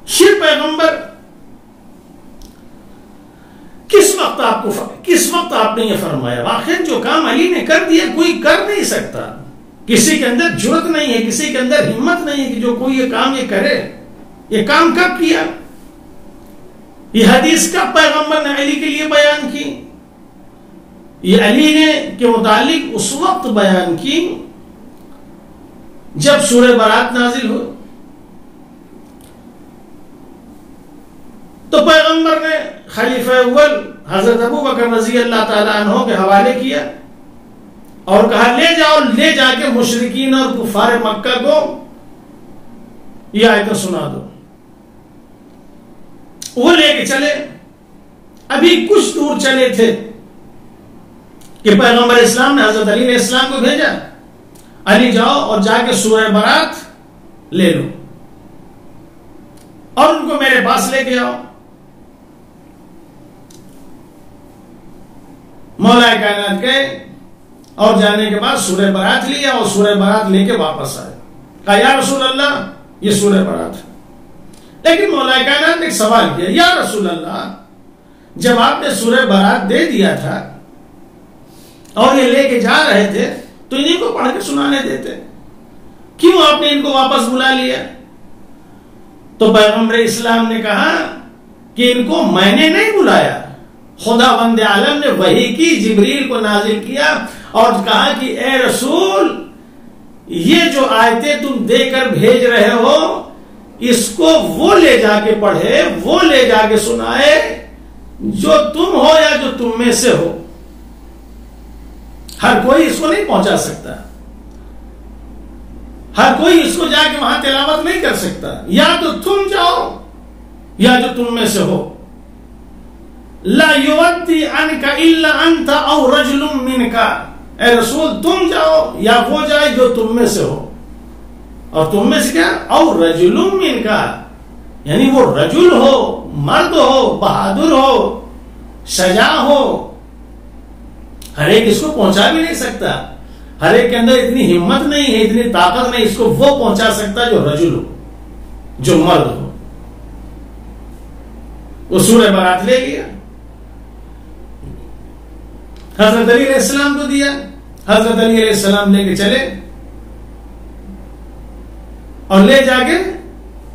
پھر پیغمبر کس وقت آپ نے یہ فرمایا؟ واقعی جو کام علی نے کر دیا کوئی کر نہیں سکتا، کسی کے اندر جرأت نہیں ہے، کسی کے اندر ہمت نہیں ہے کہ جو کوئی یہ کام یہ کرے۔ یہ کام کب کیا؟ یہ حدیث کب پیغمبر نے علی کے لیے بیان کی؟ یہ علی نے کے متعلق اس وقت بیان کی جب سورہ برات نازل ہو، تو پیغمبر نے خلیفہ اول حضرت ابو بکر رضی اللہ تعالیٰ عنہ کے حوالے کیا اور کہا لے جا کے مشرکین اور کفار مکہ کو یہ آیتیں سنا دو۔ وہ لے کے چلے، ابھی کچھ دور چلے تھے کہ پیغمبر اسلام نے حضرت علی علیہ السلام کو بھیجا، علی جاؤ اور جا کے سورہ برات لے لو اور ان کو میرے پاس لے کے آؤ۔ مولا کائنات گئے اور جانے کے بعد سورہ برات لیا اور سورہ برات لے کے واپس آئے، کہا یا رسول اللہ یہ سورہ برات ہے۔ لیکن مولا کائنات نے ایک سوال کیا، یا رسول اللہ جب آپ نے سورہ برات دے دیا تھا اور یہ لے کے جا رہے تھے تو انہیں کو پڑھ کے سنانے دیتے، کیوں آپ نے ان کو واپس بلا لیا؟ تو پیغمبر اسلام نے کہا کہ ان کو میں نے نہیں بلایا، خدا بند عالم نے وحی کی، جبریل کو نازل کیا اور کہا کہ اے رسول یہ جو آیتیں تم دے کر بھیج رہے ہو اس کو وہ لے جا کے پڑھے، وہ لے جا کے سنائے جو تم ہو یا جو تم میں سے ہو۔ ہر کوئی اس کو نہیں پہنچا سکتا، ہر کوئی اس کو جا کے وہاں تلاوت نہیں کر سکتا، یا تو تم جاؤ یا جو تم میں سے ہو۔ لا یودی عنک الا انت او رجل منک، اے رسول تم جاؤ یا وہ جائے جو تم میں سے ہو، اور تم میں سے کیا؟ او رجل منک، یعنی وہ رجل ہو، مرد ہو، بہادر ہو، شجاع ہو۔ ہر ایک اس کو پہنچا بھی نہیں سکتا، ہر ایک کے اندر اتنی ہمت نہیں ہے، اتنی طاقت نہیں، اس کو وہ پہنچا سکتا جو رجل ہو، جو مرد ہو۔ وہ سورہ برات لے گیا، حضرت علی علیہ السلام کو دیا، حضرت علی علیہ السلام لے کے چلے اور لے جا کے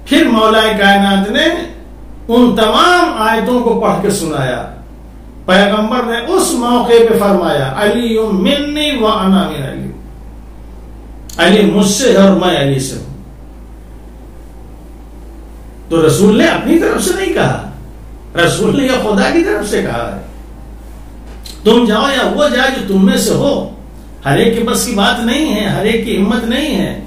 پھر مولا کائنات نے ان تمام آیتوں کو پڑھ کے سنایا۔ پیغمبر نے اس موقع پہ فرمایا علی منی وانا من علی، علی مجھ سے ہے اور میں علی سے ہوں۔ تو رسول نے اپنی طرف سے نہیں کہا، رسول نے یہ خدا کی طرف سے کہا ہے، تم جاؤ یا وہ جائے جو تم میں سے ہو۔ ہر ایک کے بس کی بات نہیں ہے، ہر ایک کی ہمت نہیں ہے۔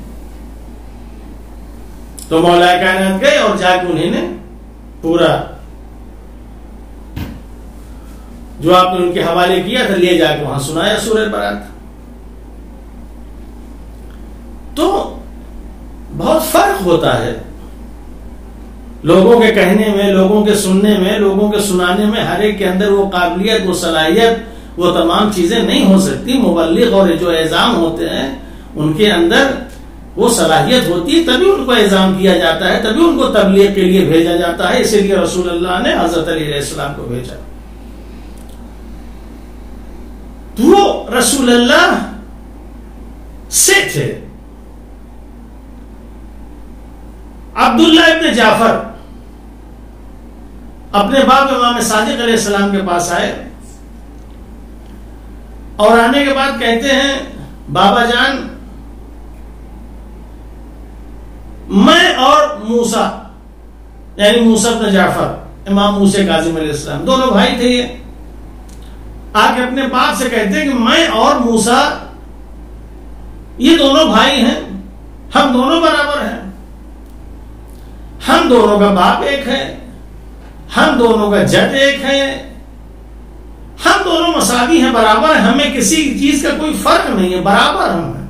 تو مولا کائنات گئے اور جا کے انہیں نے پورا جو آپ نے ان کے حوالے کیا تھا لے جا کے وہاں سنایا سورہ برات۔ تو بہت فرق ہوتا ہے لوگوں کے کہنے میں، لوگوں کے سننے میں، لوگوں کے سنانے میں۔ ہر ایک کے اندر وہ قابلیت، وہ صلاحیت، وہ تمام چیزیں نہیں ہو سکتی۔ مبلغ اور جو اعزام ہوتے ہیں ان کے اندر وہ صلاحیت ہوتی ہے، تبھی ان کو اعزام کیا جاتا ہے، تبھی ان کو تبلیغ کے لیے بھیجا جاتا ہے۔ اسی لیے رسول اللہ نے حضرت علی علیہ السلام کو بھیجا۔ وہ رسول اللہ سے تھے۔ عبداللہ ابن جعفر اپنے باپ امام صادق علیہ السلام کے پاس آئے اور آنے کے بعد کہتے ہیں بابا جان میں اور موسیٰ یعنی موسیٰ بن جعفر امام موسیٰ کاظم علیہ السلام دونوں بھائی تھے، یہ آ کے اپنے باپ سے کہتے ہیں کہ میں اور موسیٰ یہ دونوں بھائی ہیں، ہم دونوں برابر ہیں، ہم دونوں کا باپ ایک ہے، ہم دونوں کا جد ایک ہے، ہم دونوں مساوی ہیں، برابر ہیں، ہمیں کسی چیز کا کوئی فرق نہیں ہے، برابر ہم ہیں۔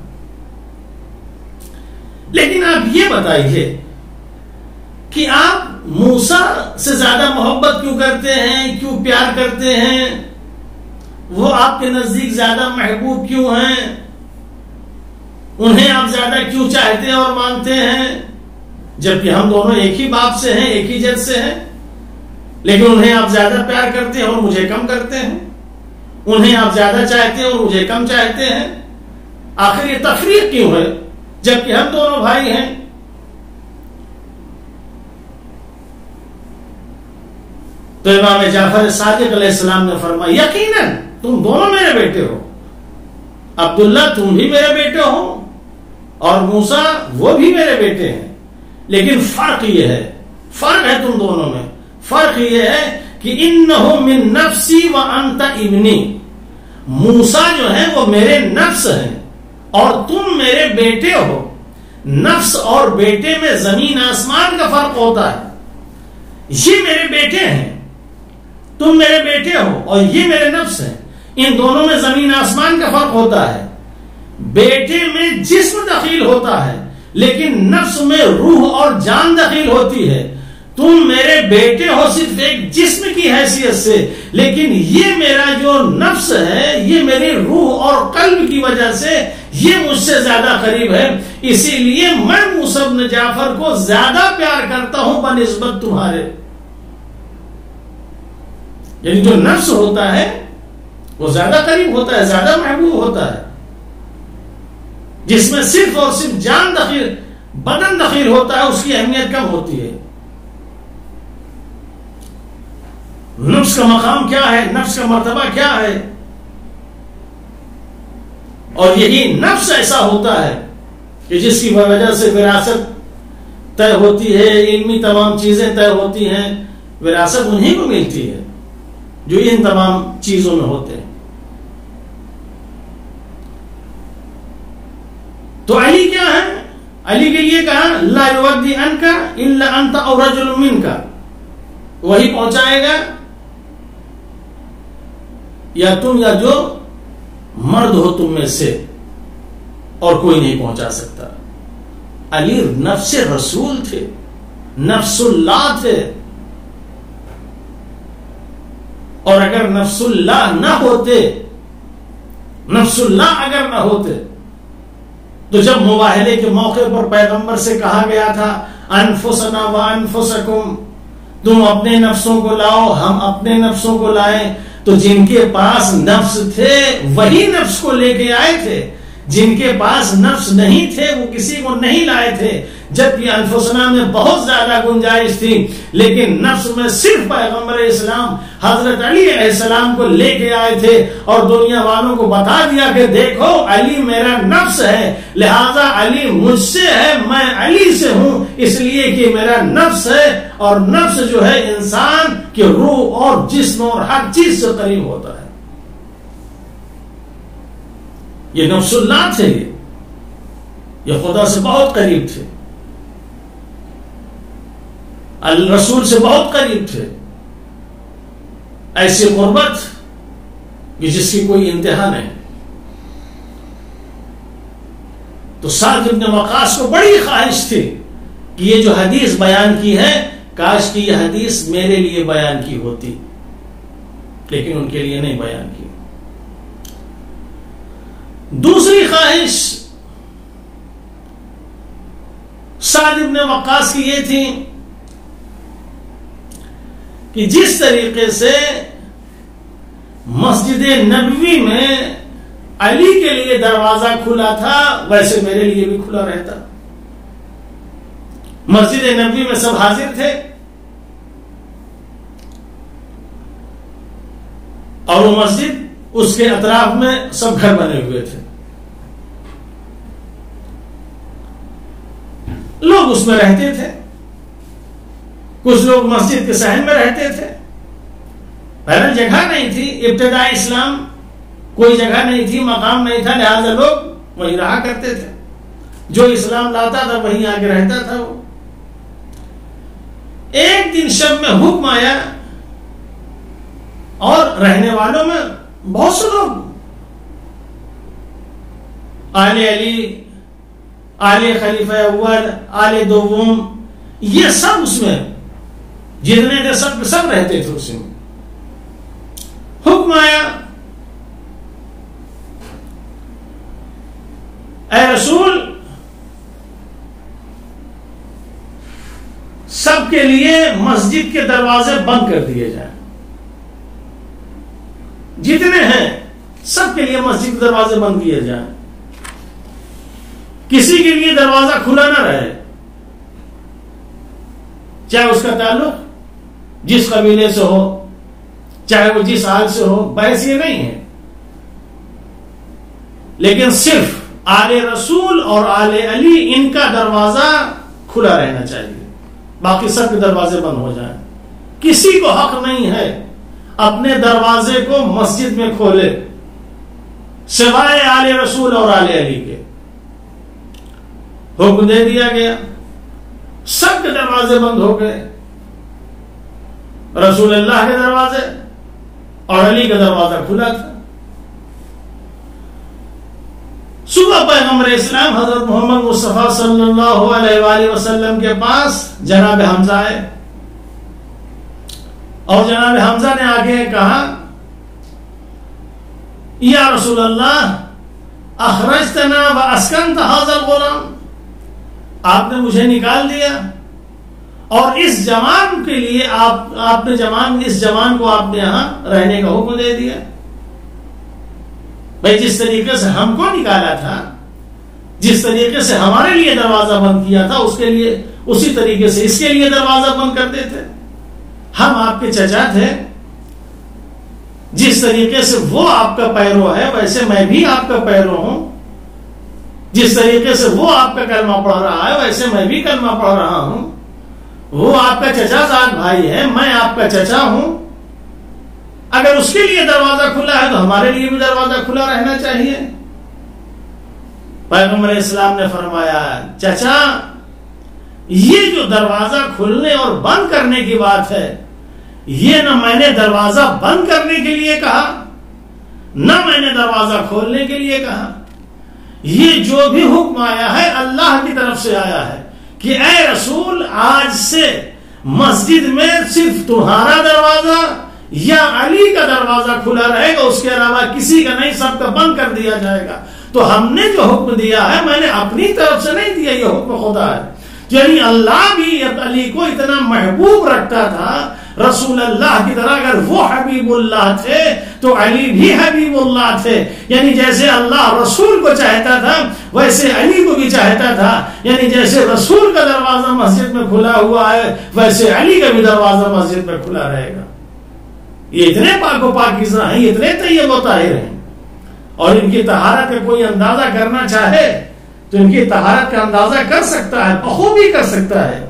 لیکن آپ یہ بتائیے کہ آپ موسیٰ سے زیادہ محبت کیوں کرتے ہیں، کیوں پیار کرتے ہیں، وہ آپ کے نزدیک زیادہ محبوب کیوں ہیں، انہیں آپ زیادہ کیوں چاہتے ہیں اور مانتے ہیں، جبکہ ہم دونوں ایک ہی باپ سے ہیں، ایک ہی جد سے ہیں، لیکن انہیں آپ زیادہ پیار کرتے ہیں اور مجھے کم کرتے ہیں، انہیں آپ زیادہ چاہتے ہیں اور مجھے کم چاہتے ہیں، آخر یہ تفریق کیوں ہے جبکہ ہم دونوں بھائی ہیں؟ تو امام جعفر صادق علیہ السلام نے فرمایا یقیناً تم دونوں میرے بیٹے ہو، عبداللہ تم بھی میرے بیٹے ہو اور موسیٰ وہ بھی میرے بیٹے ہیں، لیکن فرق یہ ہے، فرق ہے تم دونوں میں، فرق یہ ہے کہ انہو من نفسی و انت ابنی، موسیٰ جو ہے وہ میرے نفس ہیں اور تم میرے بیٹے ہو۔ نفس اور بیٹے میں زمین آسمان کا فرق ہوتا ہے، یہ میرے بیٹے ہیں، تم میرے بیٹے ہو اور یہ میرے نفس ہیں، ان دونوں میں زمین آسمان کا فرق ہوتا ہے۔ بیٹے میں جسم دخیل ہوتا ہے لیکن نفس میں روح اور جان دخیل ہوتی ہے۔ تم میرے بیٹے ہو صرف ایک جسم کی حیثیت سے، لیکن یہ میرا جو نفس ہے یہ میری روح اور قلب کی وجہ سے یہ مجھ سے زیادہ قریب ہے، اسی لیے میں موسیٰ بن جعفر کو زیادہ پیار کرتا ہوں بنسبت تمہارے۔ یعنی جو نفس ہوتا ہے وہ زیادہ قریب ہوتا ہے، زیادہ محبوب ہوتا ہے، جس میں صرف اور صرف جان دخیل، بدن دخیل ہوتا ہے، اس کی اہمیت کم ہوتی ہے۔ نفس کا مقام کیا ہے، نفس کا مرتبہ کیا ہے، اور یہی نفس ایسا ہوتا ہے کہ جس کی وجہ سے وراثت طے ہوتی ہے، علمی تمام چیزیں طے ہوتی ہیں، وراثت انہیں کو ملتی ہے جو ان تمام چیزوں میں ہوتے ہیں۔ تو علی کیا ہے؟ علی کے لیے کہا لا یودی عنک الا انت او رجل منک، وہی پہنچائے گا یا تم یا جو مرد ہو تم میں سے، اور کوئی نہیں پہنچا سکتا۔ علی نفس رسول تھے، نفس اللہ تھے، اور اگر نفس اللہ نہ ہوتے، نفس اللہ اگر نہ ہوتے تو جب مباہلے کے موقع پر پیغمبر سے کہا گیا تھا انفسنا وانفسکم، تم اپنے نفسوں کو لاؤ ہم اپنے نفسوں کو لائیں، تو جن کے پاس نفس تھے وہی نفس کو لے کے آئے تھے، جن کے پاس نفس نہیں تھے وہ کسی کو نہیں لائے تھے، جبکہ انفسنا میں بہت زیادہ گنجائش تھی، لیکن نفس میں صرف پیغمبر اسلام حضرت علی علیہ السلام کو لے کے آئے تھے اور دنیا والوں کو بتا دیا کہ دیکھو علی میرا نفس ہے، لہذا علی مجھ سے ہے، میں علی سے ہوں، اس لیے کہ میرا نفس ہے، اور نفس جو ہے انسان کے روح اور جسم اور ہر چیز سے قریب ہوتا ہے۔ یہ نفس اللہ تھے، یہ خدا سے بہت قریب تھے، الرسول سے بہت قریب تھے، ایسی قربت کہ جس کی کوئی انتہا نہیں۔ تو سعد بن وقاص کو بڑی خواہش تھی کہ یہ جو حدیث بیان کی ہے کاش کہ یہ حدیث میرے لیے بیان کی ہوتی، لیکن ان کے لیے نہیں بیان کی۔ دوسری خواہش سعد بن وقاص کی یہ تھی کہ جس طریقے سے مسجد نبوی میں علی کے لیے دروازہ کھلا تھا ویسے میرے لیے بھی کھلا رہتا۔ مسجد نبوی میں سب حاضر تھے اور وہ مسجد اس کے اطراف میں سب گھر بنے ہوئے تھے، لوگ اس میں رہتے تھے، کچھ لوگ مسجد کے صحن میں رہتے تھے. پہلے جگہ نہیں تھی، ابتدائی اسلام کوئی جگہ نہیں تھی، مقام نہیں تھا، لہذا لوگ وہیں رہا کرتے تھے. جو اسلام لاتا تھا وہیں آگے رہتا تھا. وہ ایک دن شب میں حکم آیا اور رہنے والوں میں بہت سے لوگ، آل علی، آل خلیفہ اول، آل دوم، یہ سب اس میں جتنے تھے سب رہتے تھے. اس میں حکم آیا، اے رسول سب کے لیے مسجد کے دروازے بند کر دیے جائیں، جتنے ہیں سب کے لیے مسجد کے دروازے بند کیے جائیں، کسی کے لیے دروازہ کھلا نہ رہے، چاہے اس کا تعلق جس قبیلے سے ہو، چاہے وہ جس حال سے ہو، بحث یہ نہیں ہے. لیکن صرف آل رسول اور آل علی ان کا دروازہ کھلا رہنا چاہیے، باقی سب کے دروازے بند ہو جائیں. کسی کو حق نہیں ہے اپنے دروازے کو مسجد میں کھولے سوائے آل رسول اور آل علی کے. حکم دے دیا گیا، سب کے دروازے بند ہو گئے، رسول اللہ کے دروازے اور علی کا دروازہ کھلا تھا. صبح پیغمبر اسلام حضرت محمد مصطفیٰ صلی اللہ علیہ وآلہ وسلم کے پاس جناب حمزہ آئے، اور جناب حمزہ نے آگے کہا، یا رسول اللہ اخرجتنا واسکنت هذا الغلام، آپ نے مجھے نکال دیا اور اس جوان کے لیے آپ نے اس جوان کو آپ نے یہاں رہنے کا حکم دے دیا. بھائی جس طریقے سے ہم کو نکالا تھا، جس طریقے سے ہمارے لیے دروازہ بند کیا تھا، اس کے لیے اسی طریقے سے اس کے لیے دروازہ بند کرتے تھے. ہم آپ کے چچا تھے، جس طریقے سے وہ آپ کا پیرو ہے ویسے میں بھی آپ کا پیرو ہوں، جس طریقے سے وہ آپ کا کلمہ پڑھ رہا ہے ویسے میں بھی کلمہ پڑھ رہا ہوں. وہ آپ کا چچا زاد بھائی ہے، میں آپ کا چچا ہوں. اگر اس کے لیے دروازہ کھلا ہے تو ہمارے لیے بھی دروازہ کھلا رہنا چاہیے. پیغمبر اسلام نے فرمایا، چچا یہ جو دروازہ کھلنے اور بند کرنے کی بات ہے، یہ نہ میں نے دروازہ بند کرنے کے لیے کہا، نہ میں نے دروازہ کھولنے کے لیے کہا. یہ جو بھی حکم آیا ہے اللہ کی طرف سے آیا ہے کہ اے رسول آج سے مسجد میں صرف تمہارا دروازہ یا علی کا دروازہ کھلا رہے گا، اس کے علاوہ کسی کا نہیں، سب کا بند کر دیا جائے گا. تو ہم نے جو حکم دیا ہے میں نے اپنی طرف سے نہیں دیا، یہ حکم خدا ہے. یعنی اللہ بھی علی کو اتنا محبوب رکھتا تھا، رسول اللہ کی طرح. اگر وہ حبیب اللہ تھے تو علی بھی حبیب اللہ تھے. یعنی جیسے اللہ رسول کو چاہتا تھا ویسے علی کو بھی چاہتا تھا. یعنی جیسے رسول کا دروازہ مسجد میں کھلا ہوا ہے ویسے علی کا بھی دروازہ مسجد میں کھلا رہے گا. یہ اتنے پاک و پاکیزہ ہیں، اتنے طیب و طاہر ہیں، اور ان کی طہارت کا کوئی اندازہ کرنا چاہے تو ان کی طہارت کا اندازہ کر سکتا ہے، بخوبی کر سکتا ہے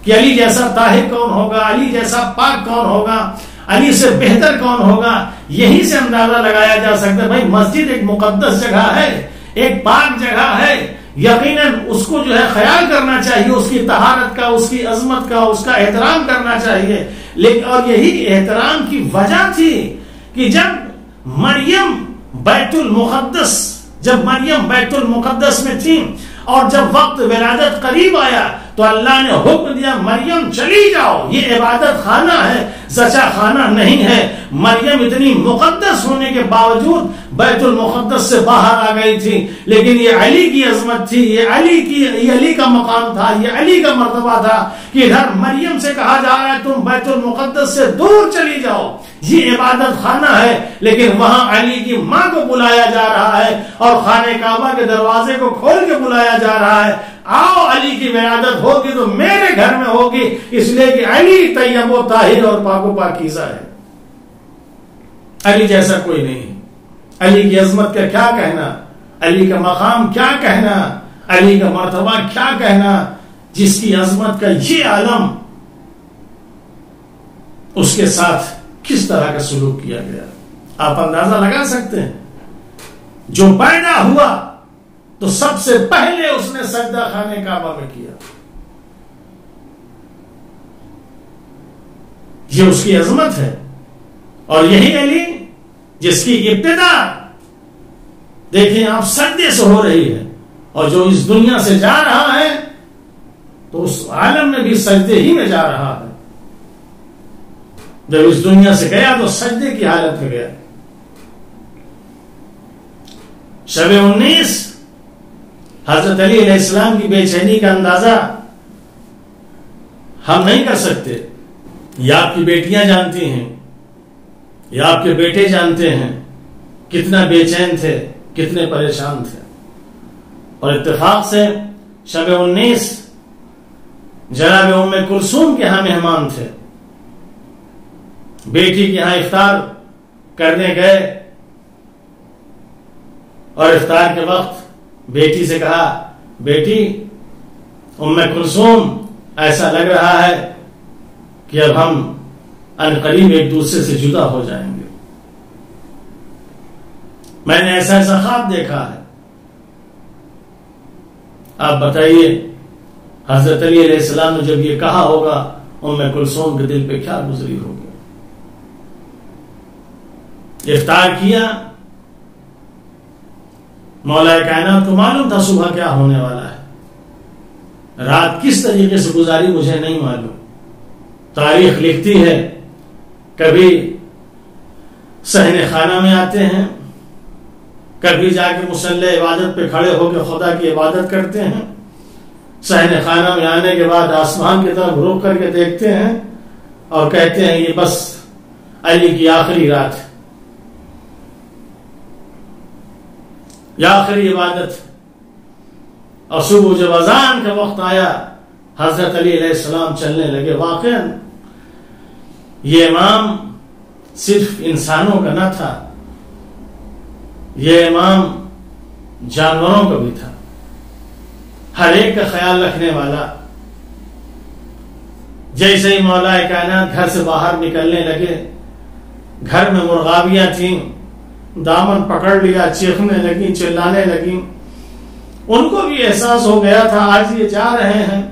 کہ علی جیسا طاہر کون ہوگا، علی جیسا پاک کون ہوگا، علی سے بہتر کون ہوگا. یہیں سے اندازہ لگایا جا سکتا ہے. بھائی مسجد ایک مقدس جگہ ہے، ایک پاک جگہ ہے، یقیناً اس کو جو ہے خیال کرنا چاہیے، اس کی طہارت کا، اس کی عظمت کا، اس کا احترام کرنا چاہیے. لیکن اور یہی احترام کی وجہ تھی کہ جب مریم بیت المقدس میں تھی اور جب وقت ولادت قریب آیا تو اللہ نے حکم دیا مریم چلی جاؤ، یہ عبادت خانہ ہے، زچا خانہ نہیں ہے. مریم اتنی مقدس ہونے کے باوجود بیت المقدس سے باہر آ گئی تھی، لیکن یہ علی کی عظمت تھی، یہ علی کا مقام تھا، یہ علی کا مرتبہ تھا کہ ادھر مریم سے کہا جا رہا ہے تم بیت المقدس سے دور چلی جاؤ، یہ عبادت خانہ ہے. لیکن وہاں علی کی ماں کو بلایا جا رہا ہے اور خانہ کعبہ کے دروازے کو کھول کے بلایا جا رہا ہے، آؤ علی کی ولادت ہوگی تو میرے گھر میں ہوگی، اس لیے کہ علی طیب و طاہر اور پاک و پاکیزہ ہے. علی جیسا کوئی نہیں. علی کی عظمت کا کیا کہنا، علی کا مقام کیا کہنا، علی کا مرتبہ کیا کہنا، جس کی عظمت کا یہ عالم، اس کے ساتھ کس طرح کا سلوک کیا گیا۔ آپ اندازہ لگا سکتے ہیں، جو پیدا ہوا تو سب سے پہلے اس نے سجدہ خانے کعبہ میں کیا۔ یہ اس کی عظمت ہے، اور یہی علی جس کی ابتدا دیکھیں آپ سجدے سے ہو رہی ہے، اور جو اس دنیا سے جا رہا ہے تو اس عالم میں بھی سجدے ہی میں جا رہا ہے۔ جب اس دنیا سے گیا تو سجدے کی حالت میں گیا۔ شب 19 حضرت علی علیہ السلام کی بے چینی کا اندازہ ہم نہیں کر سکتے، یا آپ کی بیٹیاں جانتی ہیں، یا آپ کے بیٹے جانتے ہیں کتنا بے چین تھے، کتنے پریشان تھے۔ اور اتفاق سے شب 19 جناب ام کلثوم کے ہاں مہمان تھے، بیٹی کے ہاں افطار کرنے گئے، اور افطار کے وقت بیٹی سے کہا، بیٹی ام کلثوم ایسا لگ رہا ہے کہ اب ہم عنقریب ایک دوسرے سے جدا ہو جائیں گے، میں نے ایسا ایسا خواب دیکھا ہے۔ آپ بتائیے حضرت علی علیہ السلام نے جب یہ کہا ہوگا ام کلثوم کے دل پہ کیا گزری ہوگی۔ افطار کیا، مولا کائنات کو معلوم تھا صبح کیا ہونے والا ہے، رات کس طریقے سے گزاری مجھے نہیں معلوم۔ تاریخ لکھتی ہے کبھی صحن خانہ میں آتے ہیں، کبھی جا کے مصلی عبادت پہ کھڑے ہو کے خدا کی عبادت کرتے ہیں، صحن خانہ میں آنے کے بعد آسمان کی طرف رخ کر کے دیکھتے ہیں اور کہتے ہیں یہ بس علی کی آخری رات ہے، یا آخری عبادت۔ اور صبح جب اذان کا وقت آیا حضرت علی علیہ السلام چلنے لگے۔ واقعا یہ امام صرف انسانوں کا نہ تھا، یہ امام جانوروں کا بھی تھا، ہر ایک کا خیال رکھنے والا۔ جیسے ہی مولا کائنات گھر سے باہر نکلنے لگے، گھر میں مرغابیاں تھیں، دامن پکڑ لیا، چیخنے لگی، چلانے لگی۔ ان کو بھی احساس ہو گیا تھا آج یہ جا رہے ہیں،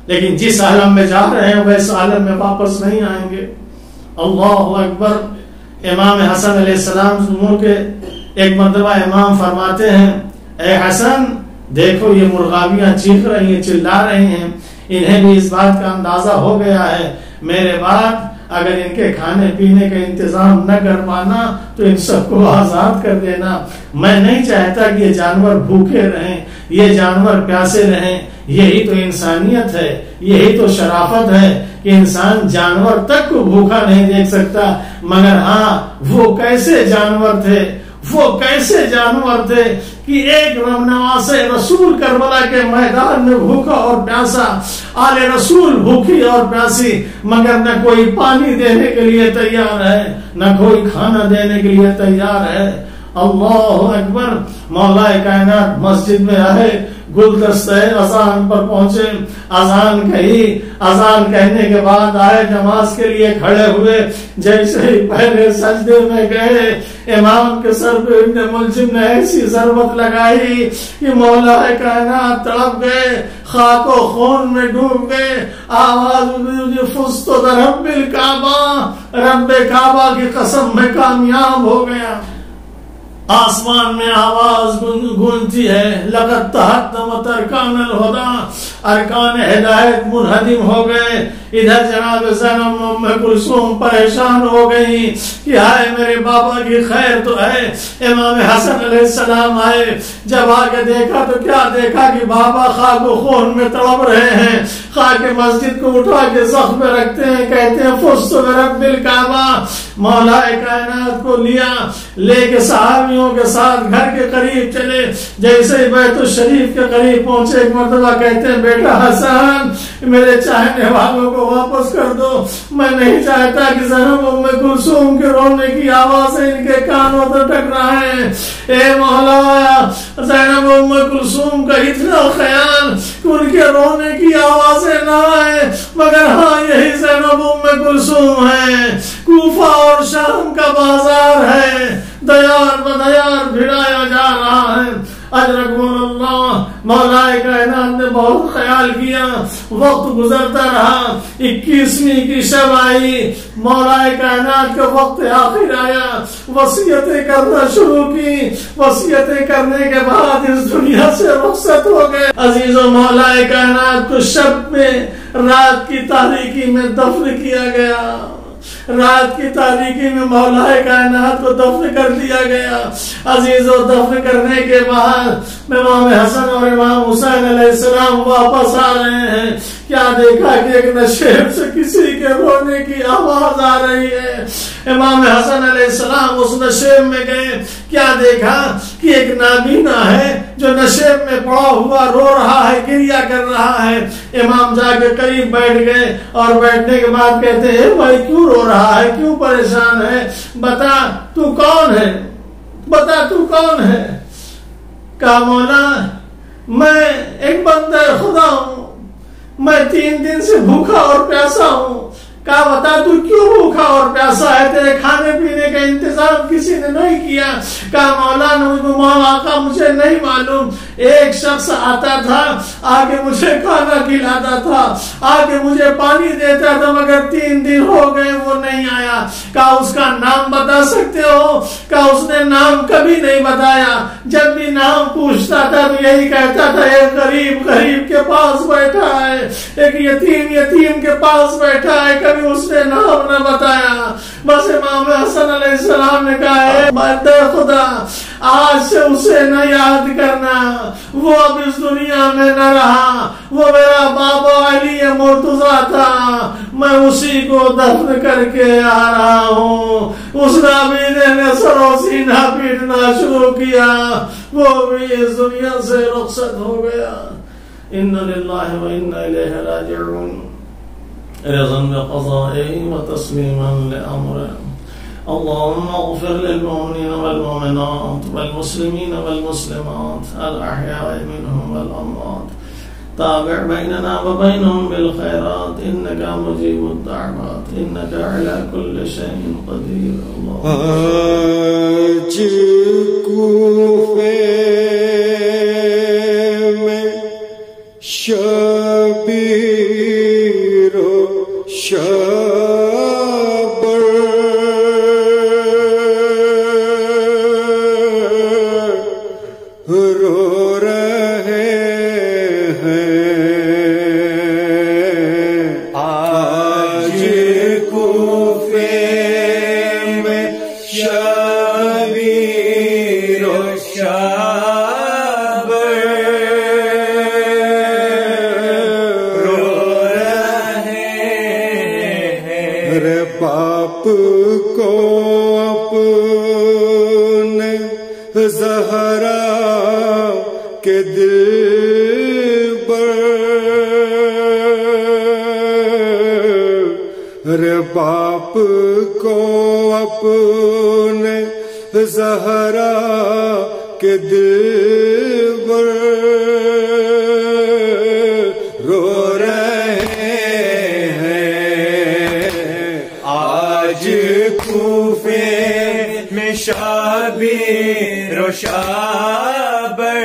لیکن جس عالم میں جا رہے ہیں ویسے عالم میں واپس نہیں آئیں گے۔ اللہ اکبر۔ امام حسن علیہ السلام منہ کے ایک مرتبہ امام فرماتے ہیں، اے حسن دیکھو یہ مرغابیاں چیخ رہی ہیں، چلا رہی ہیں، انہیں بھی اس بات کا اندازہ ہو گیا ہے، میرے بعد اگر ان کے کھانے پینے کا انتظام نہ کر پانا تو ان سب کو آزاد کر دینا۔ میں نہیں چاہتا کہ یہ جانور بھوکے رہیں، یہ جانور پیاسے رہیں۔ یہی تو انسانیت ہے، یہی تو شرافت ہے کہ انسان جانور تک کو بھوکا نہیں دیکھ سکتا۔ مگر ہاں وہ کیسے جانور تھے، وہ کیسے جانور تھے کہ ایک نواز رسول کربلا کے میدان میں بھوکا اور پیاسا، آل رسول بھوکی اور پیاسی، مگر نہ کوئی پانی دینے کے لیے تیار ہے، نہ کوئی کھانا دینے کے لیے تیار ہے۔ اللہ اکبر۔ مولا کائنات مسجد میں آئے، گلدستہ اذان پر پہنچے، اذان کہی، اذان کہنے کے بعد آئے، نماز کے لیے کھڑے ہوئے، جیسے ہی پہلے سجدے میں گئے، امام کے سر پہ ابن ملجم نے ایسی ضربت لگائی کہ مولا کائنات تڑپ گئے، خاک و خون میں ڈوب گئے۔ آواز فزت برب الکعبہ، رب کعبہ کی قسم میں کامیاب ہو گیا۔ آسمان میں آواز گونجتی ہے، لقد تہدمت ارکان الہدی، ارکان ہدایت منہدم ہو گئے۔ ادھر جناب زینب ام کلثوم پریشان ہو گئی کہ ہائے میرے بابا کی خیر تو ہے۔ امام حسن علیہ السلام آئے، جب آ کے دیکھا تو کیا دیکھا کہ بابا خاک و خون میں تڑپ رہے ہیں۔ خاک مسجد کو اٹھا کے زخم میں رکھتے ہیں، کہتے ہیں فزت برب الکعبہ۔ مولا کائنات کو لے کے صحابیوں کے ساتھ گھر کے قریب چلے، جیسے بیت الشریف کے قریب پہنچے، ایک مرتبہ کہتے ہیں بیٹا حسن میرے چاہنے والوں کو واپس کر دو. میں نہیں چاہتا کہ زینب ام کلثوم کے رونے کی آوازیں ان کے کانوں پر ٹکرائیں. اے مولا زینب ام کلثوم کا اتنا خیال کہ ان کے رونے کی آوازیں نہ آئے، مگر ہاں یہی زینب ام کلثوم ہے. کوفہ اور شام کا بازار ہے، دیار بدیار بھڑایا جا رہا ہے. اجرکم اللہ، مولا کائنات نے بہت خیال کیا. وقت گزرتا رہا، 21ویں کی شب آئی، مولا کائنات کا وقت آخر آیا. وصیتیں کرنا شروع کی. وصیتیں کرنے کے بعد اس دنیا سے رخصت ہو گئے. عزیزو، مولا کائنات کو شب میں رات کی تاریکی میں دفن کیا گیا. رات کی تاریکی میں مولا کائنات کو دفن کر دیا گیا. عزیزو، دفن کرنے کے بعد امام حسن اور امام حسین علیہ السلام واپس آ رہے ہیں. کیا دیکھا کہ ایک نشیب سے کسی کے رونے کی آواز آ رہی ہے. امام حسن علیہ السلام اس نشیب میں گئے. کیا دیکھا کہ ایک نابینا ہے جو نشیب میں پڑا ہوا رو رہا ہے، گریہ کر رہا ہے. امام جا کے قریب بیٹھ گئے اور بیٹھنے کے بعد کہتے ہیں بھائی کیوں رو رہا ہے، کیوں پریشان ہے، بتا تو کون ہے، بتا تو کون ہے. کہا مولا میں ایک بندہ خدا ہوں، میں 3 دن سے بھوکا اور پیاسا ہوں. کہا بتا تو کیوں بھوکا اور پیاسا ہے، تیرے کھانے پینے کا انتظام کسی نے نہیں کیا. کہا مولا آقا مجھے نہیں معلوم، ایک شخص آتا تھا آگے مجھے کھانا کھلاتا تھا، آگے مجھے پانی دیتا تھا، مگر 3 دن ہو گئے وہ نہیں آیا. کہا اس کا نام بتا سکتے ہو؟ کہا اس نے نام کبھی نہیں بتایا. جب بھی نام پوچھتا تھا تو یہی کہتا تھا ایک غریب غریب کے پاس بیٹھا ہے، ایک یتیم کے پاس بیٹھا ہے. کبھی اس نے نام نہ بتایا. بس امام حسن علیہ السلام نے کہا ہے بندے خدا آج سے اسے نہ یاد کرنا، وہ اب اس دنیا میں نہ رہا، وہ میرا بابا علی مرتضیٰ تھا، میں اسی کو دفن کر کے آ رہا ہوں. اس نابینے نے سروں سینہ پیٹنا شروع کیا، وہ بھی اس دنیا سے رخصت ہو گیا. انا للہ و انا الیہ راجعون. رضا بقضائه وتسليما لأمره. اللهم اغفر للمؤمنين والمؤمنات والمسلمين والمسلمات الأحياء منهم والأموات. تابع بيننا وبينهم بالخيرات إنك مجيب الدعوات إنك على كل شيء قدير. آج کوفے میں شبیر و شبر رو رہے ہیں. آج کوفے میں شبیر و شبر رو رہے ہیں. باپ کو اپنے زہرا کے دل پر، باپ کو اپنے زہرا کے دل پر رو رہے ہیں. آج کوفے میں شبیر و شبر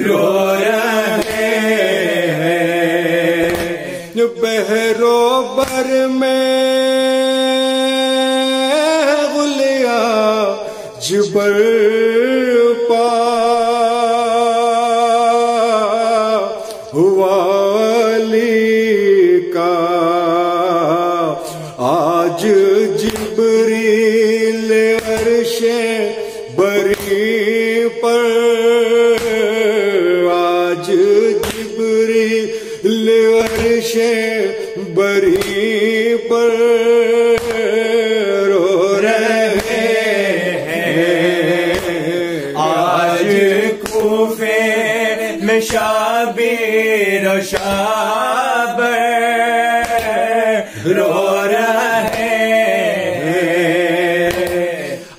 رو رہے ہیں. بحرو بر میں غلیا جبر پا ہوا علی کا. آج جبریل عرش بری پر، آج جبریل عرش بری پر رو رہے ہیں. آج کوفے میں میں شبیر و شب رو رہے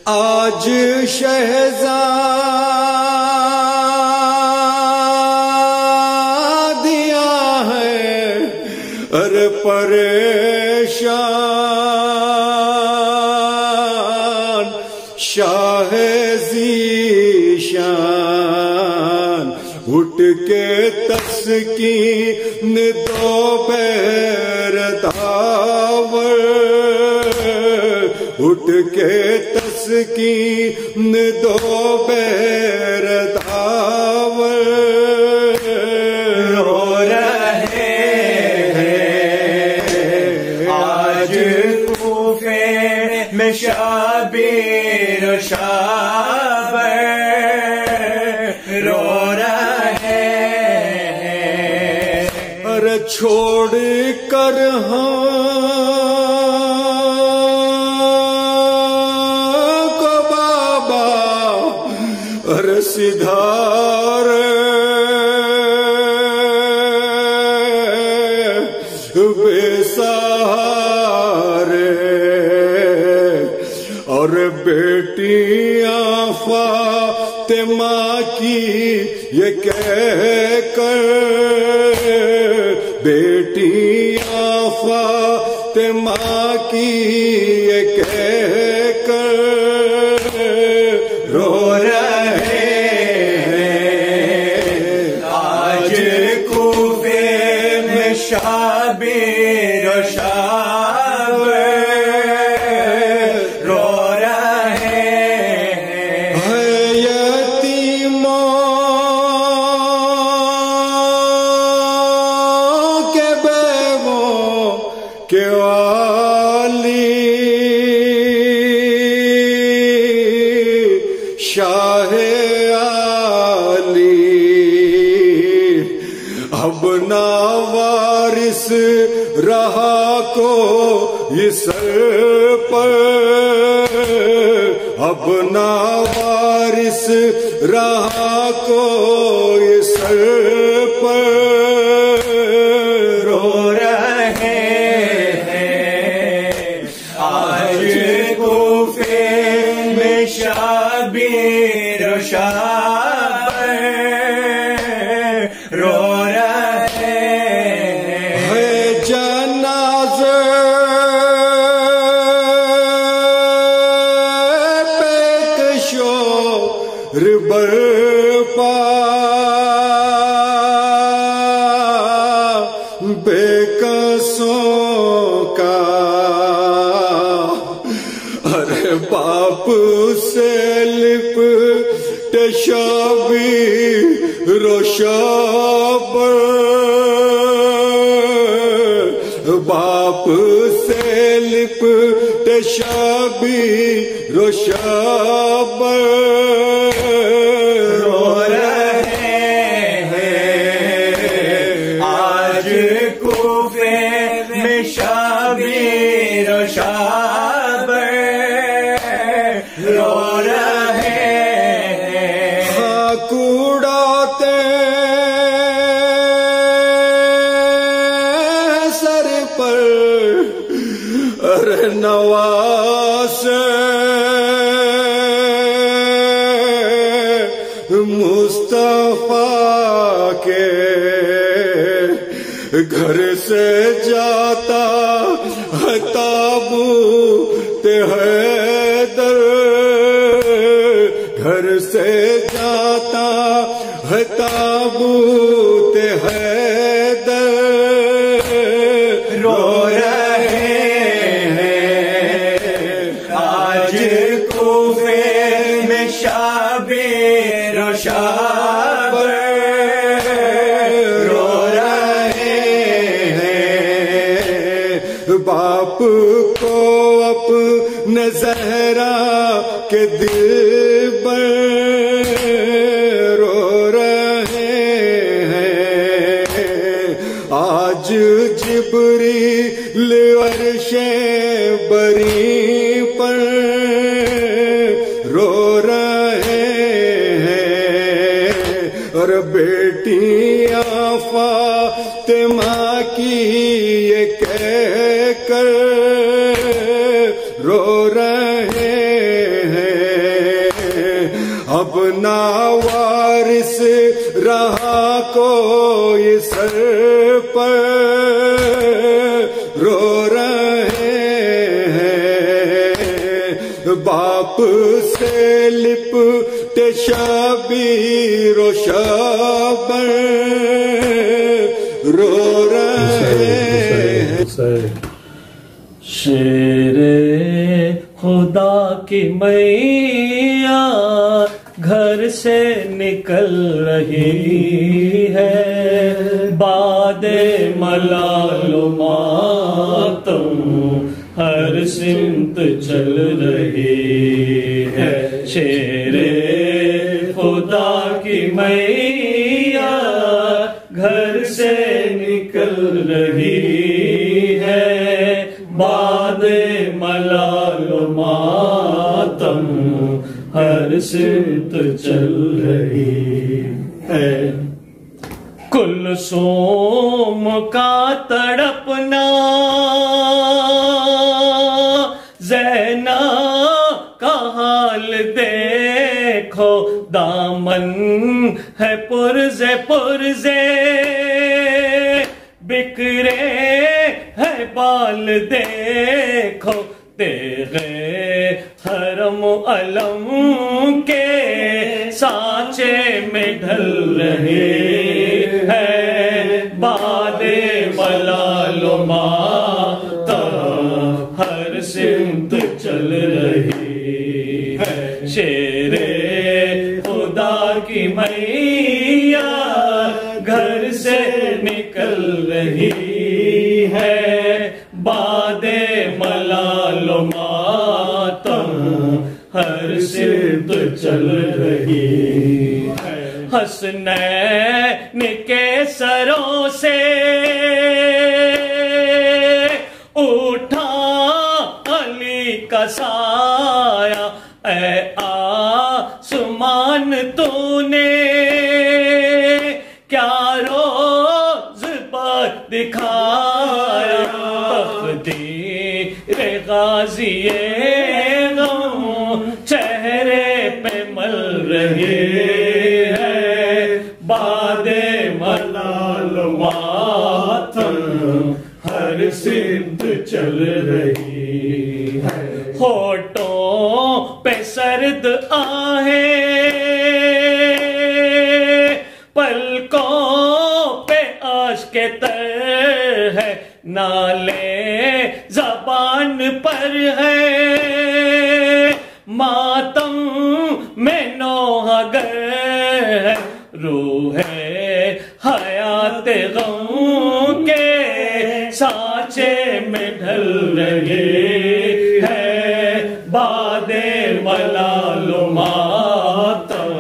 آج شہزادیاں ہیں ارے پریشان شاہ ذیشان اٹھ کے تسکین دو بیر داور اٹھ کے تسکین دو بیر داور رو رہے آج کوفے میں شبیر و شب رو رہے ارے چھوڑ کر کو بابا ارے سدھار بے سہارے اور بیٹیاں فاطمہ کی یہ کہہ کر بیٹیاں فاطمہ کی یہ کہہ کر رو رہے آج کوفے میں شبیر و شب رو رہے یتیموں کے بیووں کے والی شاہ عالی اب نہ وارث رہا کو اس سر پر اب نہ وارث رہا کو اس سر پر رو رہے آج کوفے میں شبیر و شب رو رہے جنازے پہ کشور برپا بے قصوں کا ارے باپ سے لپٹ شبیر و شب باپ سے لپٹ شبیر و شب رو رہے آج کوفے میں شبیر و شب رو رہے خاک اڑاتے سر پر ارے نواز مصطفیٰ کے گھر سے جاتا ہے تابوت حیدر گھر سے جاتا ہے تابوت حیدر رو رہے آج کوفے میں شبیر و شب رو رہے باپ کو اپنے زہرا کے دل پر رو رہے ہیں آج جبریل عرش بری پر رو رہے ہیں اور بیٹیاں فاطمہ کی یہ کہہ کر رو رہے ہیں، اب نہ وارث رہا کوئی سر پر رو رہے ہیں، باپ سے لپٹے شبیر و شابر رو رہے ہیں۔ شیر خدا کی میاں گھر سے نکل رہی ہے، باد ملال و ماتم ہر سمت چل رہی ہے۔ شیر خدا کی میاں گھر سے نکل رہی ہے، باد ملال و ماتم ہر سمت چل رہی ہے۔ کلثوم کا تڑپنا، زینب کا حال دیکھو، دامن ہے پرزے پرزے، بکھرے ہے بال دیکھو، تیغے حرم علم کے سانچے میں ڈھل رہے ہیں، باد ملال و ماتم ہر سمت چل رہی ہے۔ شیر خدا کی میاں گھر سے نکل رہی ہے، باد ملال و ماتم ہر سمت چل رہی ہے۔ حسنین کے سروں سے اٹھا علی کا سایہ، اے آسمان تو نے کیا روز پر دکھایا، تقدیر غازی غم چہرے پہ مل رہے ہیں، باد ملال و ماتم ہر سمت چل رہی ہے۔ ہونٹوں پہ سرد آہیں، پلکوں پہ اشک تر ہے، نالے زبان پر ہے، ماتم میں نوح گر ہے، روح حیات غم کے سانچے میں ڈھل رہے ہیں، باد ملال و ماتم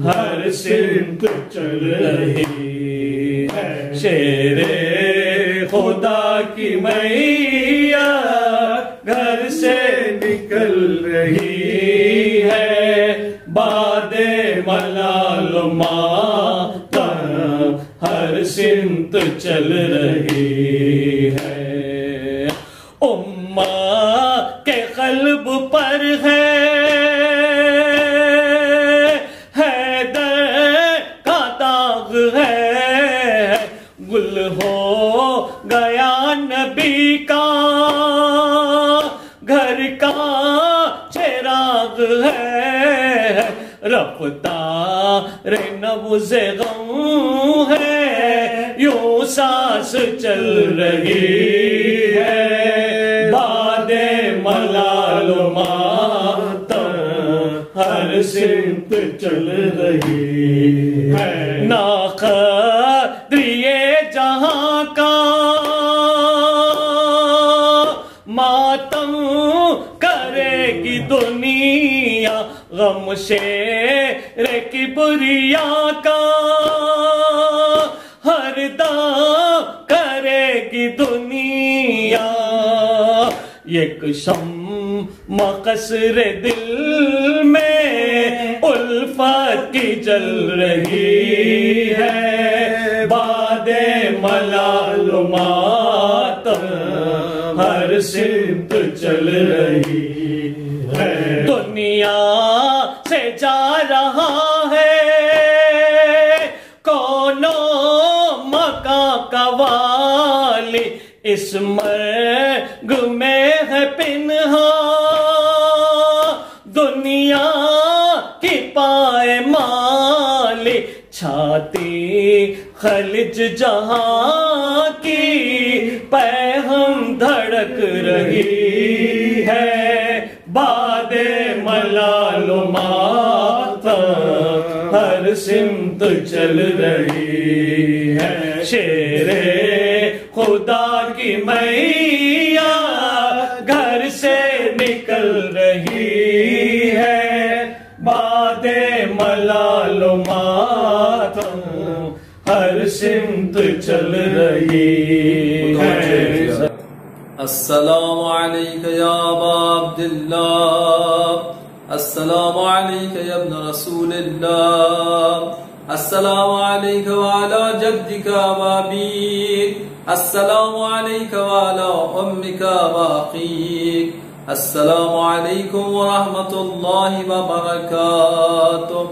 ہر سمت چل رہی ہے۔ شیر خدا کی میاں گھر سے نکل رہی ہے، باد ملال و ماتم ہر سمت چل رہی ہے۔ امت کے قلب پر ہے حیدر کا داغ ہے، گل ہو گیا نبی کا گھر کا چراغ ہے، رفتار نبض غم ہے، یوں سانس چل رہی ہے، باد ملال و ماتم ہر سمت چل رہی ہے۔ ناقدری جہاں کا ماتم کرے گی دنیا، غم شیر کبریا کا ہر دم کرے گی دنیا، ایک شمع قصر دل میں الفت الفت کی چل رہی ہے، باد ملال و ماتم ہر سمت چل رہی ہے، دنیا سے جا رہا ہے کونو مکان کا والی، اس مرگ میں ہے پنہاں دنیا کی پائے مالی، چھاتی خلج جہاں کی پہم دھڑک رہی ہے، باد ملال و ماتم ہر سمت چل رہی ہے، شیر خدا کی میاں گھر سے نکل رہی ہے، باد ملال و ماتم ہر سمت چل رہی ہے۔ السلام علیک یا ابا عبداللہ، السلام علیک یا ابن رسول اللہ، السلام علیک وعلا جدک وابیک، السلام علیک وعلا امک واخیک، السلام علیکم ورحمۃ اللہ وبرکاتہ،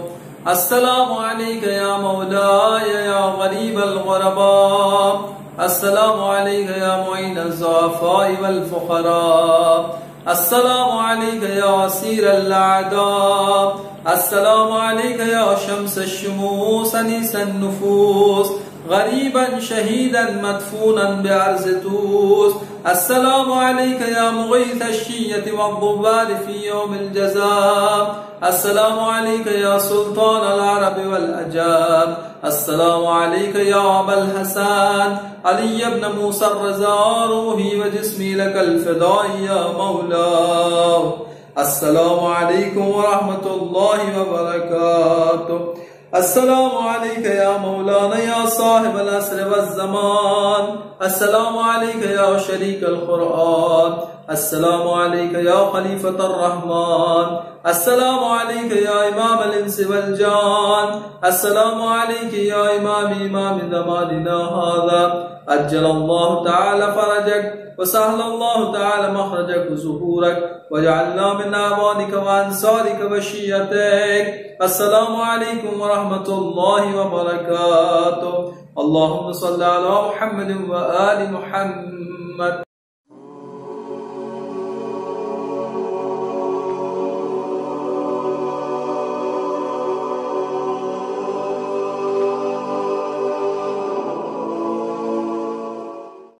السلام علیک یا مولاي یا غریب الغرباء، السلام علیک یا معین الضعفاء والفقراء، السلام علیک یا اسیر الاعداء، السلام علیک یا شمس الشموس انیس النفوس، غریبا شہیدا مدفونا بعرض توس، السلام علیک یا مغیث الشیة والضباب فی یوم الجزاء، السلام علیک یا سلطان العرب والعجاب، السلام علیک یا ابا الحسن علی ابن موسى الرضا، روحی و جسمی لک الفداء یا مولا، السلام علیکم ورحمۃ اللہ وبرکاتہ، السلام علیک یا مولانا یا صاحب العصر والزمان، السلام علیک یا شریک القرآن، السلام علیک یا خلیفۃ الرحمن، السلام علیک یا امام الانس والجان، السلام علیک یا امام زماننا هذا، عجل اللہ تعالی فرجک وسهل اللہ تعالی مخرجک وظہورک وجعلنا من اعوانک وانصارک وشیعتک، السلام علیکم ورحمۃ اللہ وبرکاتہ، اللہم صل علی محمد وآل محمد۔